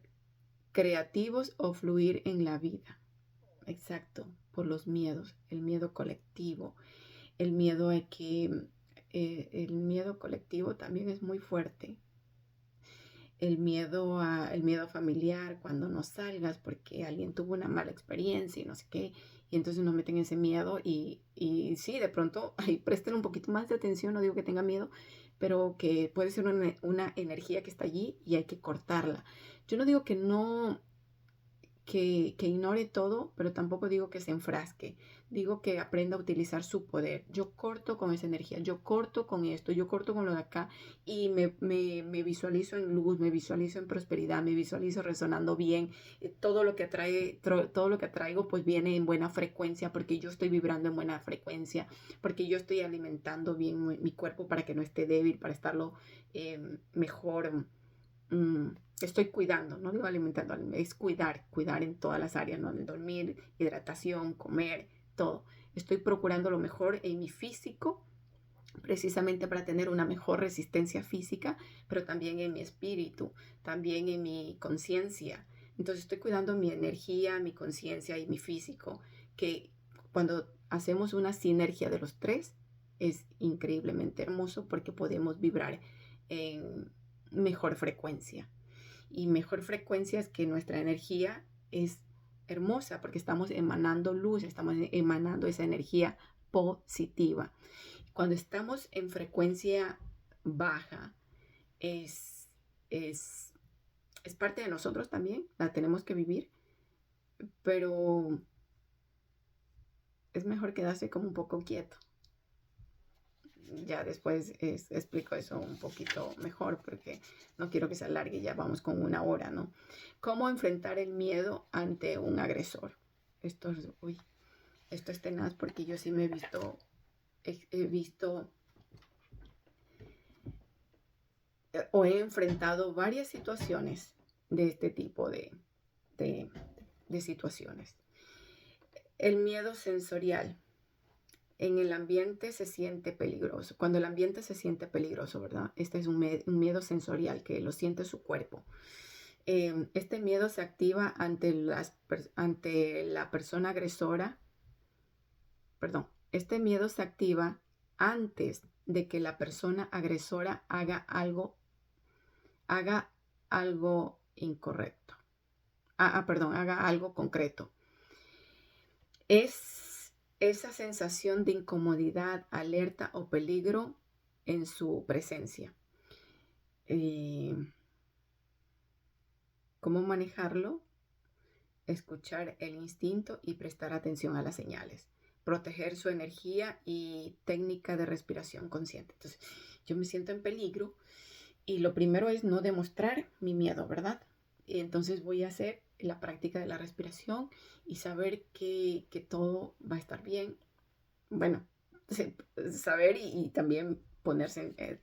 creativos o fluir en la vida. Exacto, por los miedos, el miedo colectivo, el miedo a que el miedo colectivo también es muy fuerte. El miedo familiar, cuando no salgas porque alguien tuvo una mala experiencia y no sé qué, y entonces nos meten ese miedo y sí, de pronto, ahí presten un poquito más de atención, no digo que tenga miedo, pero que puede ser una energía que está allí y hay que cortarla. Yo no digo que no, que ignore todo, pero tampoco digo que se enfrasque. Digo que aprenda a utilizar su poder. Yo corto con esa energía, yo corto con esto, yo corto con lo de acá y me visualizo en luz, me visualizo en prosperidad, me visualizo resonando bien. Todo lo que todo lo que atraigo pues viene en buena frecuencia porque yo estoy vibrando en buena frecuencia, porque yo estoy alimentando bien mi cuerpo para que no esté débil, para estarlo mejor. Estoy cuidando, no digo alimentando, es cuidar en todas las áreas, ¿no? En dormir, hidratación, comer, todo. Estoy procurando lo mejor en mi físico, precisamente para tener una mejor resistencia física, pero también en mi espíritu, también en mi conciencia. Entonces estoy cuidando mi energía, mi conciencia y mi físico, que cuando hacemos una sinergia de los tres es increíblemente hermoso porque podemos vibrar en mejor frecuencia. Y mejor frecuencia es que nuestra energía es hermosa porque estamos emanando luz, estamos emanando esa energía positiva. Cuando estamos en frecuencia baja, es, es, es parte de nosotros también, la tenemos que vivir, pero es mejor quedarse como un poco quieto. Ya después explico eso un poquito mejor porque no quiero que se alargue, ya vamos con 1 hora, ¿no? ¿Cómo enfrentar el miedo ante un agresor? Esto es tenaz porque yo sí me he visto o he enfrentado varias situaciones de este tipo de, de situaciones. El miedo sensorial. En el ambiente se siente peligroso. Cuando el ambiente se siente peligroso, ¿verdad? Este es un miedo sensorial que lo siente su cuerpo. Este miedo se activa ante la persona agresora. Perdón, este miedo se activa antes de que la persona agresora haga algo incorrecto. Haga algo concreto. Es esa sensación de incomodidad, alerta o peligro en su presencia. ¿Cómo manejarlo? Escuchar el instinto y prestar atención a las señales. Proteger su energía y técnica de respiración consciente. Entonces, yo me siento en peligro y lo primero es no demostrar mi miedo, ¿verdad? Y entonces voy a hacer la práctica de la respiración y saber que todo va a estar bien. Bueno, saber y también ponerse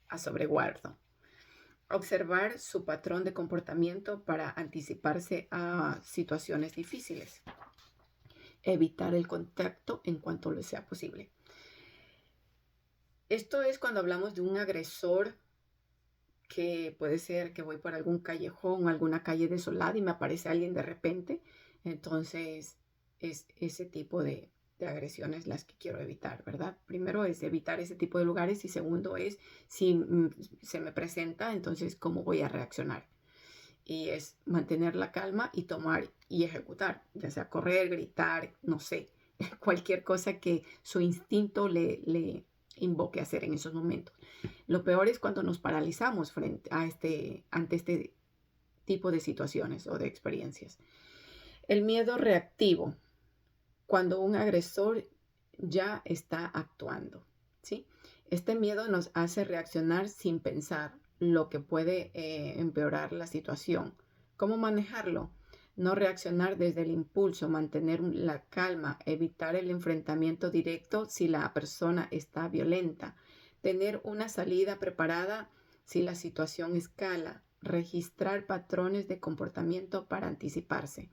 a sobreguardo. Observar su patrón de comportamiento para anticiparse a situaciones difíciles. Evitar el contacto en cuanto le sea posible. Esto es cuando hablamos de un agresor, que puede ser que voy por algún callejón o alguna calle desolada y me aparece alguien de repente. Entonces es ese tipo de agresiones las que quiero evitar, ¿verdad? Primero es evitar ese tipo de lugares y segundo es si se me presenta, entonces cómo voy a reaccionar. Y es mantener la calma y tomar y ejecutar, ya sea correr, gritar, no sé, cualquier cosa que su instinto le invoque a hacer en esos momentos. Lo peor es cuando nos paralizamos ante este tipo de situaciones o de experiencias. El miedo reactivo, cuando un agresor ya está actuando, ¿sí? Este miedo nos hace reaccionar sin pensar, lo que puede empeorar la situación. ¿Cómo manejarlo? No reaccionar desde el impulso, mantener la calma, evitar el enfrentamiento directo si la persona está violenta, tener una salida preparada si la situación escala, registrar patrones de comportamiento para anticiparse.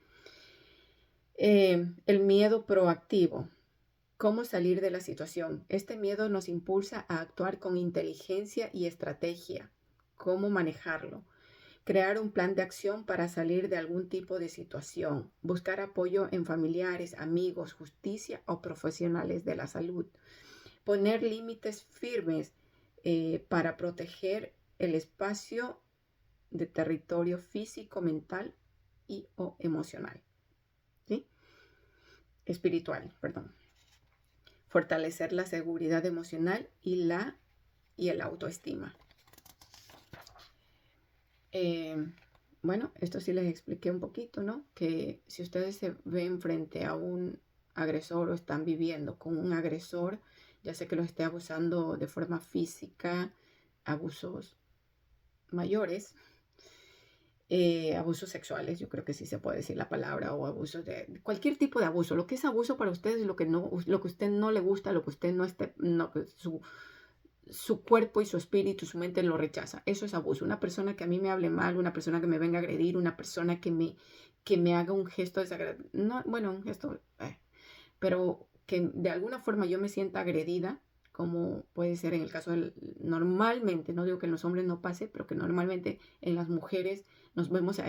El miedo proactivo. ¿Cómo salir de la situación? Este miedo nos impulsa a actuar con inteligencia y estrategia. ¿Cómo manejarlo? Crear un plan de acción para salir de algún tipo de situación. Buscar apoyo en familiares, amigos, justicia o profesionales de la salud. Poner límites firmes para proteger el espacio de territorio físico, mental y o emocional. ¿Sí? Espiritual, perdón. Fortalecer la seguridad emocional y el autoestima. Bueno, esto sí les expliqué un poquito, ¿no? Que si ustedes se ven frente a un agresor o están viviendo con un agresor, ya sea que los esté abusando de forma física, abusos mayores, abusos sexuales, yo creo que sí se puede decir la palabra, o abusos de cualquier tipo de abuso. Lo que es abuso para ustedes, lo que a usted no le gusta, lo que usted no esté, no, su cuerpo y su espíritu, su mente lo rechaza. Eso es abuso. Una persona que a mí me hable mal, una persona que me venga a agredir, una persona que me haga un gesto desagradable, no, bueno, un gesto, pero que de alguna forma yo me sienta agredida, como puede ser en el caso normalmente, no digo que en los hombres no pase, pero que normalmente en las mujeres nos vemos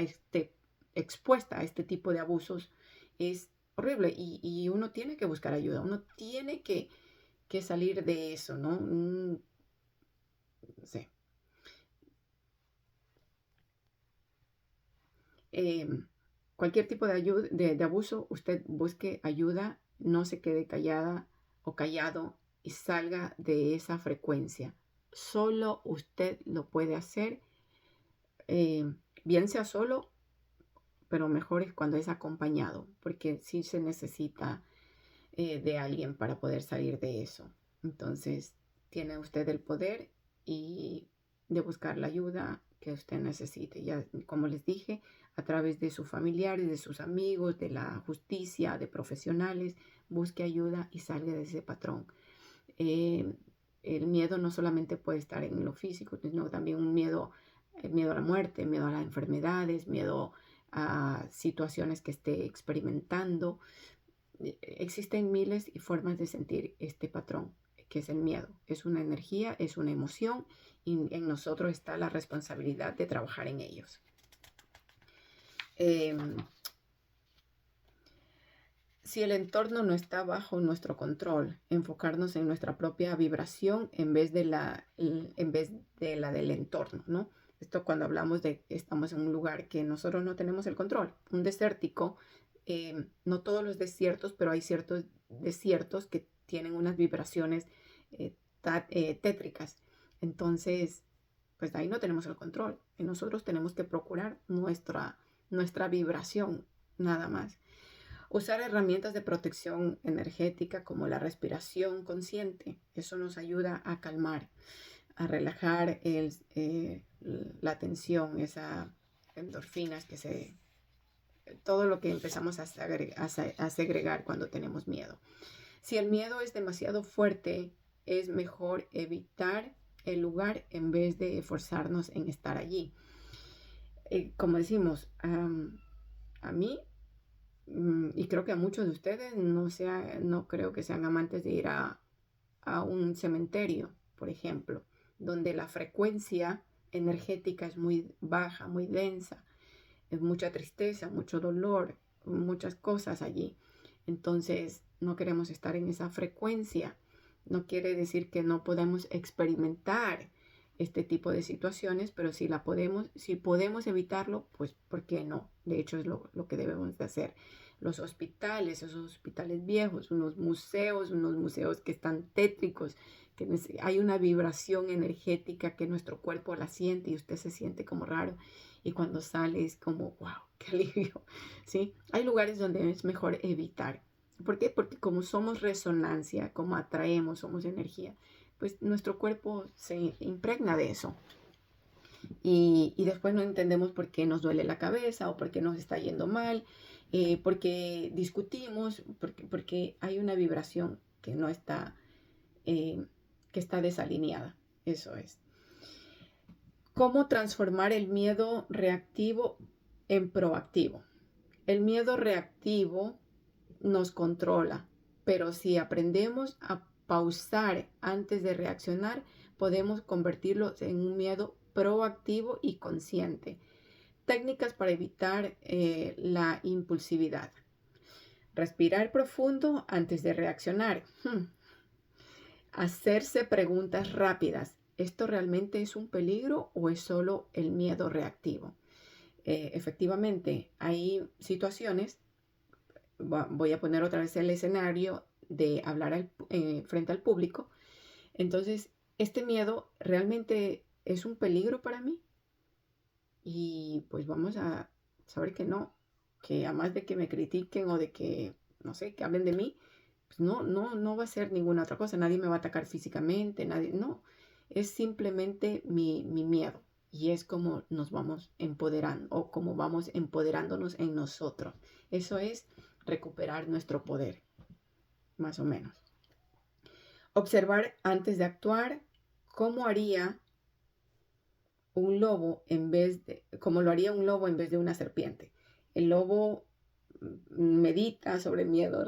expuesta a este tipo de abusos, es horrible y uno tiene que buscar ayuda, uno tiene que salir de eso, ¿no? No sé. Cualquier tipo de abuso, usted busque ayuda, no se quede callada o callado y salga de esa frecuencia. Solo usted lo puede hacer, bien sea solo, pero mejor es cuando es acompañado, porque sí se necesita de alguien para poder salir de eso. Entonces, tiene usted el poder y de buscar la ayuda que usted necesite. Ya, como les dije, a través de sus familiares, de sus amigos, de la justicia, de profesionales, busque ayuda y salga de ese patrón. El miedo no solamente puede estar en lo físico, sino también el miedo a la muerte, miedo a las enfermedades, miedo a situaciones que esté experimentando. Existen miles y formas de sentir este patrón, que es el miedo. Es una energía, es una emoción y en nosotros está la responsabilidad de trabajar en ellos. Si el entorno no está bajo nuestro control, enfocarnos en nuestra propia vibración en vez de la del entorno, ¿no? Esto cuando hablamos de que estamos en un lugar que nosotros no tenemos el control. Un desértico, no todos los desiertos, pero hay ciertos desiertos que tienen unas vibraciones tétricas. Entonces, pues ahí no tenemos el control. Y nosotros tenemos que procurar nuestra vibración, nada más. Usar herramientas de protección energética como la respiración consciente. Eso nos ayuda a calmar, a relajar la tensión, esas endorfinas todo lo que empezamos a segregar cuando tenemos miedo. Si el miedo es demasiado fuerte, es mejor evitar el lugar en vez de esforzarnos en estar allí. Como decimos, a mí, y creo que a muchos de ustedes, no creo que sean amantes de ir a un cementerio, por ejemplo, donde la frecuencia energética es muy baja, muy densa, es mucha tristeza, mucho dolor, muchas cosas allí. Entonces, no queremos estar en esa frecuencia. No quiere decir que no podemos experimentar este tipo de situaciones, pero si podemos evitarlo, pues ¿por qué no? De hecho, es lo que debemos de hacer. Los hospitales, esos hospitales viejos, unos museos que están tétricos, que hay una vibración energética que nuestro cuerpo la siente y usted se siente como raro. Y cuando sale es como, wow, qué alivio, ¿sí? Hay lugares donde es mejor evitar. ¿Por qué? Porque como somos resonancia, como atraemos, somos energía, pues nuestro cuerpo se impregna de eso. Y después no entendemos por qué nos duele la cabeza o por qué nos está yendo mal, porque discutimos, porque hay una vibración que no está, que está desalineada. Eso es. ¿Cómo transformar el miedo reactivo en proactivo? El miedo reactivo nos controla, pero si aprendemos a pausar antes de reaccionar, podemos convertirlo en un miedo proactivo y consciente. Técnicas para evitar la impulsividad. Respirar profundo antes de reaccionar. Hacerse preguntas rápidas. ¿Esto realmente es un peligro o es solo el miedo reactivo? Efectivamente, hay situaciones, voy a poner otra vez el escenario de hablar frente al público. Entonces, ¿este miedo realmente es un peligro para mí? Y pues vamos a saber que no, que a más de que me critiquen o de que, no sé, que hablen de mí, pues no va a ser ninguna otra cosa. Nadie me va a atacar físicamente, no. Es simplemente mi miedo. Y es como nos vamos empoderando o como vamos empoderándonos en nosotros. Eso es recuperar nuestro poder, más o menos. Observar antes de actuar cómo haría un lobo como lo haría un lobo en vez de una serpiente. El lobo medita sobre el miedo,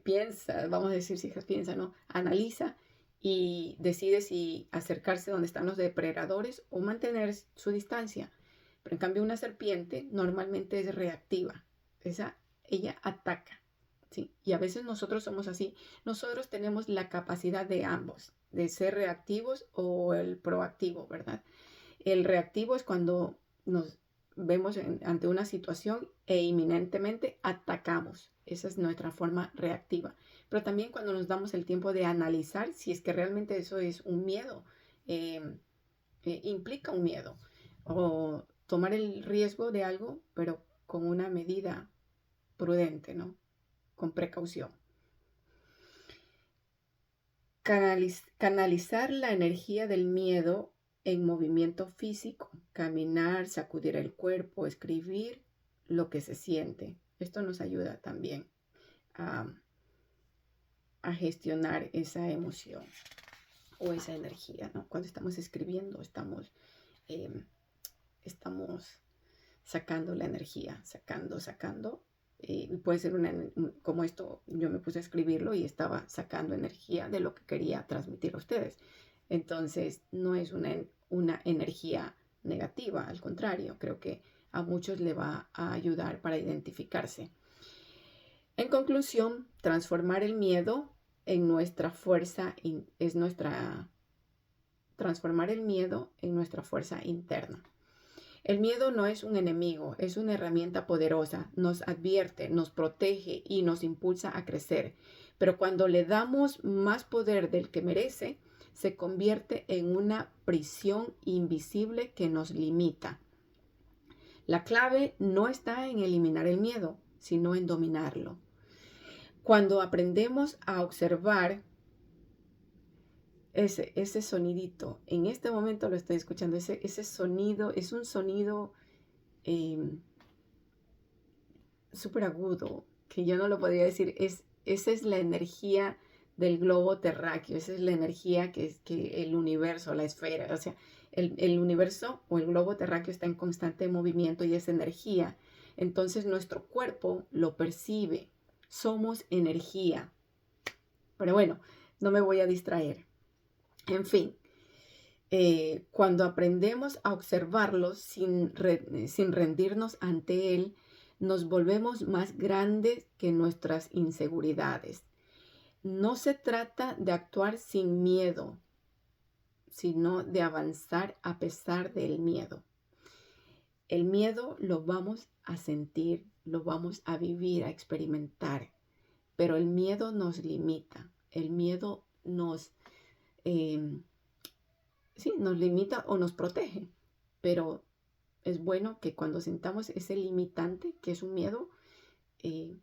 piensa, vamos a decir si piensa, ¿no? Analiza y decide si acercarse donde están los depredadores o mantener su distancia. Pero en cambio una serpiente normalmente es reactiva. Ella ataca, ¿sí? Y a veces nosotros somos así. Nosotros tenemos la capacidad de ambos, de ser reactivos o el proactivo, ¿verdad? El reactivo es cuando nos vemos ante una situación e inminentemente atacamos. Esa es nuestra forma reactiva. Pero también cuando nos damos el tiempo de analizar si es que realmente eso es un miedo, implica un miedo, o tomar el riesgo de algo, pero con una medida prudente, ¿no? Con precaución. Canalizar la energía del miedo en movimiento físico, caminar, sacudir el cuerpo, escribir lo que se siente. Esto nos ayuda también a gestionar esa emoción o esa energía, ¿no? Cuando estamos escribiendo, estamos sacando la energía, sacando. Puede ser como esto, yo me puse a escribirlo y estaba sacando energía de lo que quería transmitir a ustedes. Entonces, no es una energía negativa, al contrario, creo que a muchos le va a ayudar para identificarse. En conclusión, transformar el miedo en nuestra fuerza transformar el miedo en nuestra fuerza interna. El miedo no es un enemigo, es una herramienta poderosa, nos advierte, nos protege y nos impulsa a crecer. Pero cuando le damos más poder del que merece, se convierte en una prisión invisible que nos limita. La clave no está en eliminar el miedo, sino en dominarlo. Cuando aprendemos a observar ese sonidito, en este momento lo estoy escuchando, ese sonido es un sonido súper agudo, que yo no lo podría decir, esa es la energía del globo terráqueo. Esa es la energía que el universo, la esfera, o sea, el universo o el globo terráqueo está en constante movimiento y es energía. Entonces nuestro cuerpo lo percibe. Somos energía. Pero bueno, no me voy a distraer. En fin, cuando aprendemos a observarlo sin rendirnos ante él, nos volvemos más grandes que nuestras inseguridades. No se trata de actuar sin miedo, sino de avanzar a pesar del miedo. El miedo lo vamos a sentir, lo vamos a vivir, a experimentar, pero el miedo nos limita, el miedo nos limita o nos protege, pero es bueno que cuando sintamos ese limitante, que es un miedo,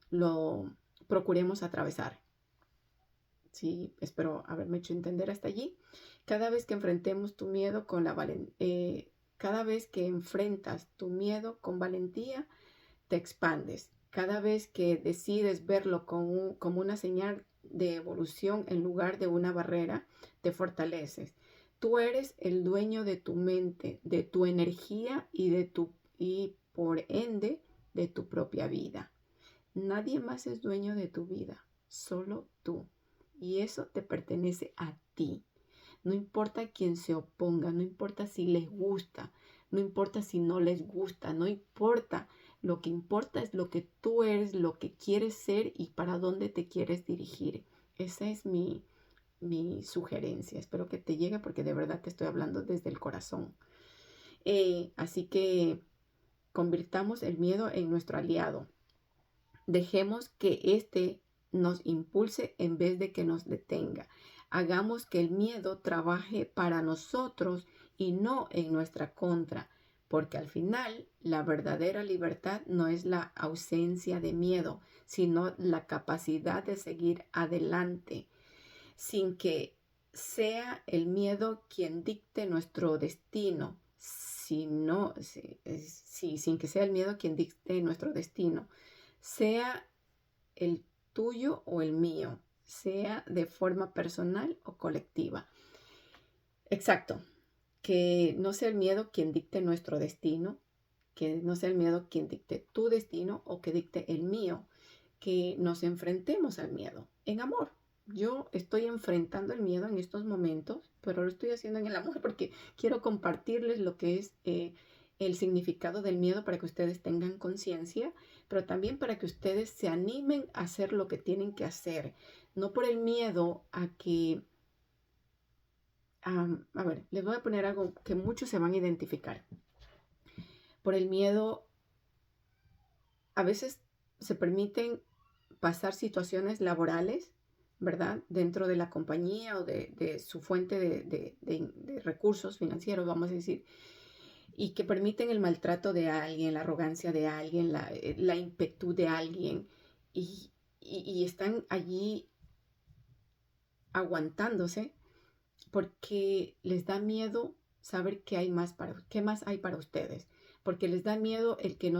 lo procuremos atravesar. Sí, espero haberme hecho entender hasta allí. Cada vez que enfrentemos tu miedo con cada vez que enfrentas tu miedo con valentía, te expandes. Cada vez que decides verlo como una señal de evolución en lugar de una barrera, te fortaleces. Tú eres el dueño de tu mente, de tu energía y por ende de tu propia vida. Nadie más es dueño de tu vida, solo tú. Y eso te pertenece a ti. No importa quién se oponga, no importa si les gusta, no importa si no les gusta, no importa. Lo que importa es lo que tú eres, lo que quieres ser y para dónde te quieres dirigir. Esa es mi sugerencia. Espero que te llegue porque de verdad te estoy hablando desde el corazón. Así que convirtamos el miedo en nuestro aliado. Dejemos que éste nos impulse en vez de que nos detenga. Hagamos que el miedo trabaje para nosotros y no en nuestra contra, porque al final la verdadera libertad no es la ausencia de miedo, sino la capacidad de seguir adelante, sin que sea el miedo quien dicte nuestro destino, sin que sea el miedo quien dicte nuestro destino, sea el tuyo o el mío, sea de forma personal o colectiva. Exacto, que no sea el miedo quien dicte nuestro destino, que no sea el miedo quien dicte tu destino o que dicte el mío, que nos enfrentemos al miedo en amor. Yo estoy enfrentando el miedo en estos momentos, pero lo estoy haciendo en el amor porque quiero compartirles lo que es el significado del miedo para que ustedes tengan conciencia, pero también para que ustedes se animen a hacer lo que tienen que hacer. No por el miedo a que... a ver, les voy a poner algo que muchos se van a identificar. Por el miedo, a veces se permiten pasar situaciones laborales, ¿verdad? Dentro de la compañía o de su fuente de recursos financieros, vamos a decir, y que permiten el maltrato de alguien, la arrogancia de alguien, la impetu de alguien, y están allí aguantándose porque les da miedo saber qué más hay para ustedes, porque les da miedo el que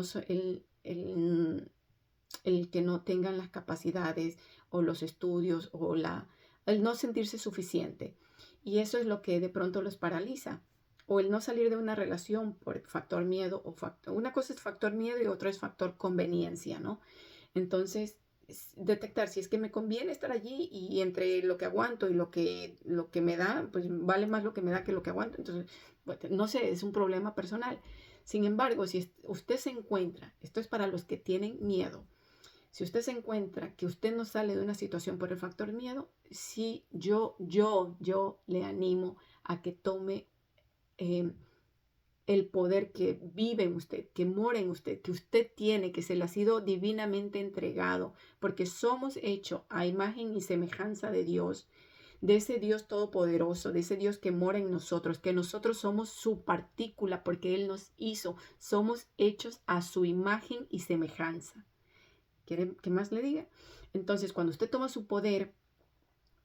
no tengan las capacidades o los estudios o el no sentirse suficiente. Y eso es lo que de pronto los paraliza. O el no salir de una relación por factor miedo una cosa es factor miedo y otra es factor conveniencia, ¿no? Entonces, detectar si es que me conviene estar allí y entre lo que aguanto y lo que me da, pues vale más lo que me da que lo que aguanto. Entonces, bueno, no sé, es un problema personal. Sin embargo, si usted se encuentra, esto es para los que tienen miedo, si usted se encuentra que usted no sale de una situación por el factor miedo, sí, yo le animo a que tome el poder que vive en usted, que mora en usted, que usted tiene, que se le ha sido divinamente entregado, porque somos hechos a imagen y semejanza de Dios, de ese Dios todopoderoso, de ese Dios que mora en nosotros, que nosotros somos su partícula porque Él nos hizo, somos hechos a su imagen y semejanza. ¿Quiere que más le diga? Entonces, cuando usted toma su poder,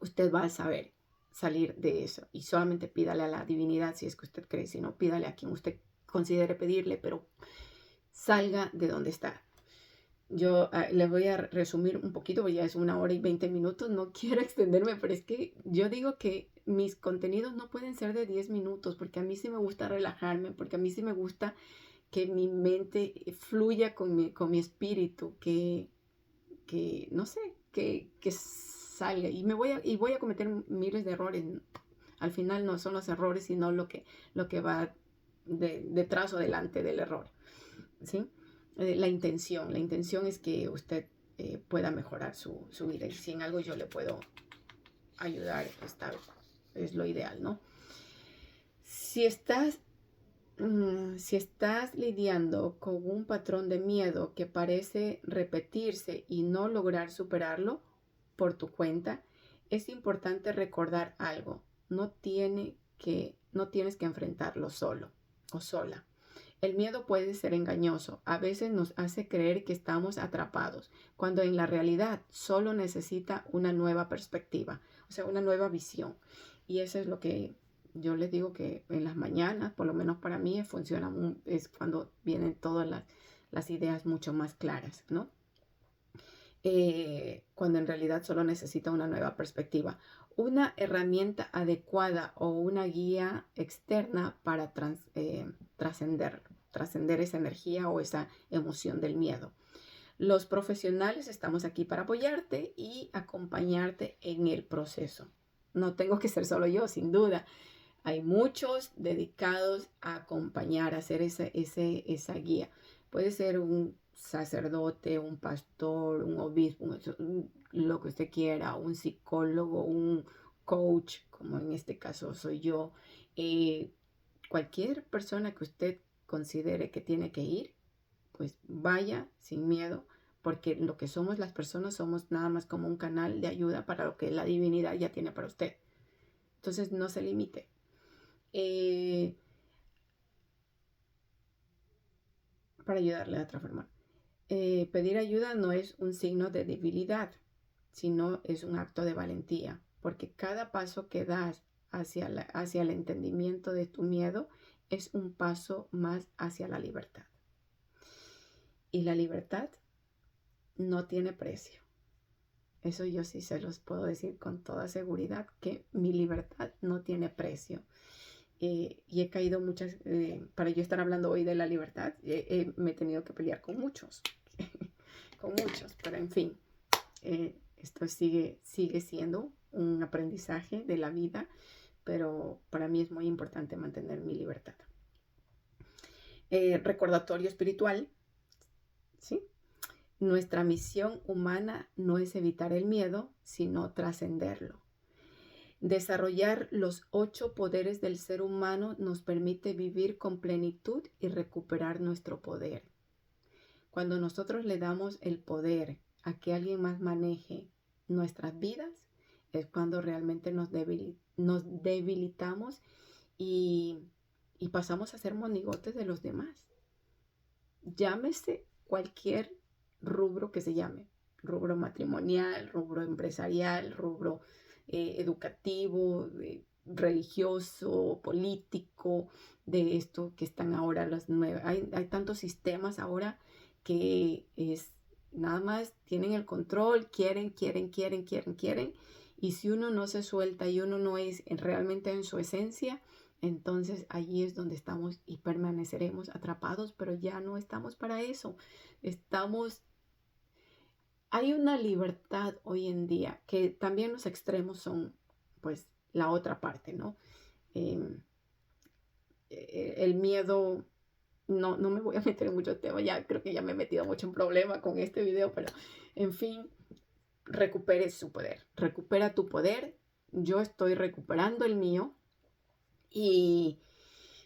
usted va a saber salir de eso. Y solamente pídale a la divinidad si es que usted cree. Si no, pídale a quien usted considere pedirle, pero salga de donde está. Yo les voy a resumir un poquito, porque ya es 1 hora y 20 minutos, no quiero extenderme, pero es que yo digo que mis contenidos no pueden ser de 10 minutos, porque a mí sí me gusta relajarme, porque a mí sí me gusta que mi mente fluya con mi espíritu, que no sé, que salga. Y voy a cometer miles de errores. Al final no son los errores, sino lo que va detrás o delante del error. ¿Sí? La intención es que usted pueda mejorar su vida. Y si en algo yo le puedo ayudar, es lo ideal, ¿no? Si estás Si estás lidiando con un patrón de miedo que parece repetirse y no lograr superarlo por tu cuenta, es importante recordar algo. No tienes que enfrentarlo solo o sola. El miedo puede ser engañoso. A veces nos hace creer que estamos atrapados, cuando en la realidad solo necesita una nueva perspectiva, o sea, una nueva visión. Y eso es lo que yo les digo, que en las mañanas, por lo menos para mí, es cuando vienen todas las ideas mucho más claras, ¿no? Cuando en realidad solo necesita una nueva perspectiva. Una herramienta adecuada o una guía externa para trascender esa energía o esa emoción del miedo. Los profesionales estamos aquí para apoyarte y acompañarte en el proceso. No tengo que ser solo yo, sin duda. Hay muchos dedicados a acompañar, a hacer esa guía. Puede ser un sacerdote, un pastor, un obispo, lo que usted quiera, un psicólogo, un coach, como en este caso soy yo. Cualquier persona que usted considere que tiene que ir, pues vaya sin miedo, porque lo que somos las personas somos nada más como un canal de ayuda para lo que la divinidad ya tiene para usted. Entonces no se limite. Para ayudarle a transformar. Pedir ayuda no es un signo de debilidad, sino es un acto de valentía, porque cada paso que das hacia el entendimiento de tu miedo es un paso más hacia la libertad. Y la libertad no tiene precio. Eso yo sí se los puedo decir con toda seguridad, que mi libertad no tiene precio. Y he caído para yo estar hablando hoy de la libertad, me he tenido que pelear con muchos, pero en fin, esto sigue siendo un aprendizaje de la vida, pero para mí es muy importante mantener mi libertad. Recordatorio espiritual, ¿sí? Nuestra misión humana no es evitar el miedo, sino trascenderlo. Desarrollar los 8 poderes del ser humano nos permite vivir con plenitud y recuperar nuestro poder. Cuando nosotros le damos el poder a que alguien más maneje nuestras vidas, es cuando realmente nos debilitamos y pasamos a ser monigotes de los demás. Llámese cualquier rubro que se llame. Rubro matrimonial, rubro empresarial, rubro educativo, religioso, político, de esto que están ahora las nuevas. Hay tantos sistemas ahora que es nada más tienen el control, quieren. Y si uno no se suelta y uno no es realmente en su esencia, entonces allí es donde estamos y permaneceremos atrapados, pero ya no estamos para eso. Hay una libertad hoy en día, que también los extremos son pues la otra parte, ¿no? El miedo, no me voy a meter en muchos temas, ya creo que ya me he metido mucho en problema con este video, pero en fin, recupere su poder, recupera tu poder. Yo estoy recuperando el mío y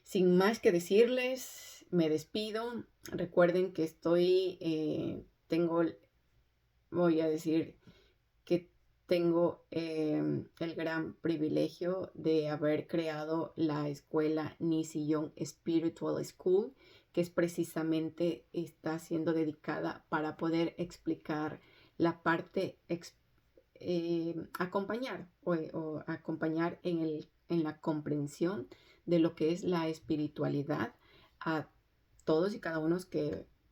sin más que decirles, me despido. Recuerden que voy a decir que tengo el gran privilegio de haber creado la escuela Nisillón Spiritual School, que es precisamente está siendo dedicada para poder explicar la parte, acompañar o acompañar en la comprensión de lo que es la espiritualidad a todos y cada uno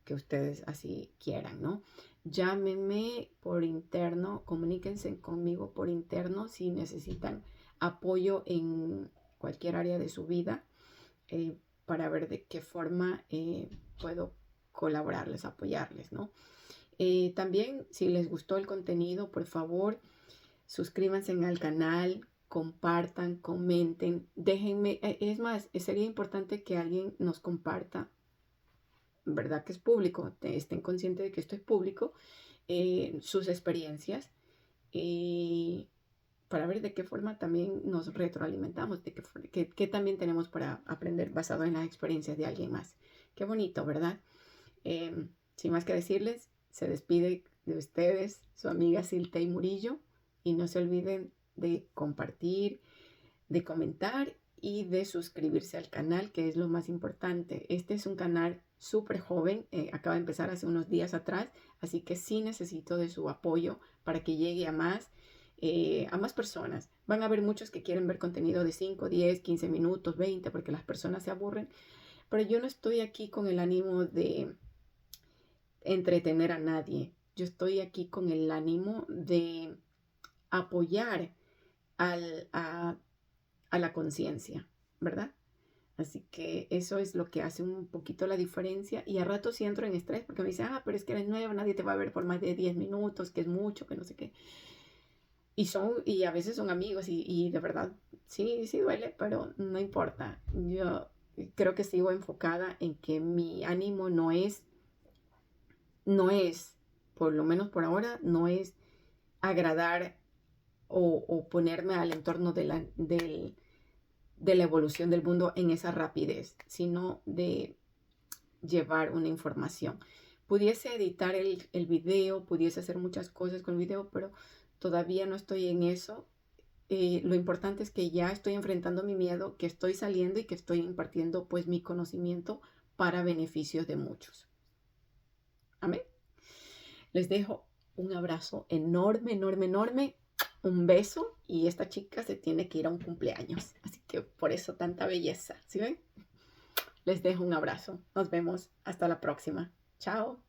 que ustedes así quieran, ¿no? Llámenme por interno, comuníquense conmigo por interno si necesitan apoyo en cualquier área de su vida, para ver de qué forma puedo colaborarles, apoyarles, ¿no? También, si les gustó el contenido, por favor, suscríbanse al canal, compartan, comenten, déjenme, es más, sería importante que alguien nos comparta, ¿verdad? Que es público, estén conscientes de que esto es público, sus experiencias, para ver de qué forma también nos retroalimentamos, de qué también tenemos para aprender basado en las experiencias de alguien más. Qué bonito, ¿verdad? Sin más que decirles, se despide de ustedes su amiga Siltei Murillo, y no se olviden de compartir, de comentar y de suscribirse al canal, que es lo más importante. Este es un canal súper joven, acaba de empezar hace unos días atrás, así que sí necesito de su apoyo para que llegue a más personas. Van a haber muchos que quieren ver contenido de 5, 10, 15 minutos, 20, porque las personas se aburren, pero yo no estoy aquí con el ánimo de entretener a nadie. Yo estoy aquí con el ánimo de apoyar a la conciencia, ¿verdad? Así que eso es lo que hace un poquito la diferencia. Y a ratos sí entro en estrés porque me dicen, pero es que eres nueva, nadie te va a ver por más de 10 minutos, que es mucho, que no sé qué. Y a veces son amigos y de verdad, sí duele, pero no importa. Yo creo que sigo enfocada en que mi ánimo no es, por lo menos por ahora, no es agradar o ponerme al entorno de la evolución del mundo en esa rapidez, sino de llevar una información. Pudiese editar el video, pudiese hacer muchas cosas con el video, pero todavía no estoy en eso. Lo importante es que ya estoy enfrentando mi miedo, que estoy saliendo y que estoy impartiendo pues mi conocimiento para beneficios de muchos. Amén. Les dejo un abrazo enorme, enorme, enorme. Un beso, y esta chica se tiene que ir a un cumpleaños. Así que por eso tanta belleza. ¿Sí ven? Les dejo un abrazo. Nos vemos. Hasta la próxima. Chao.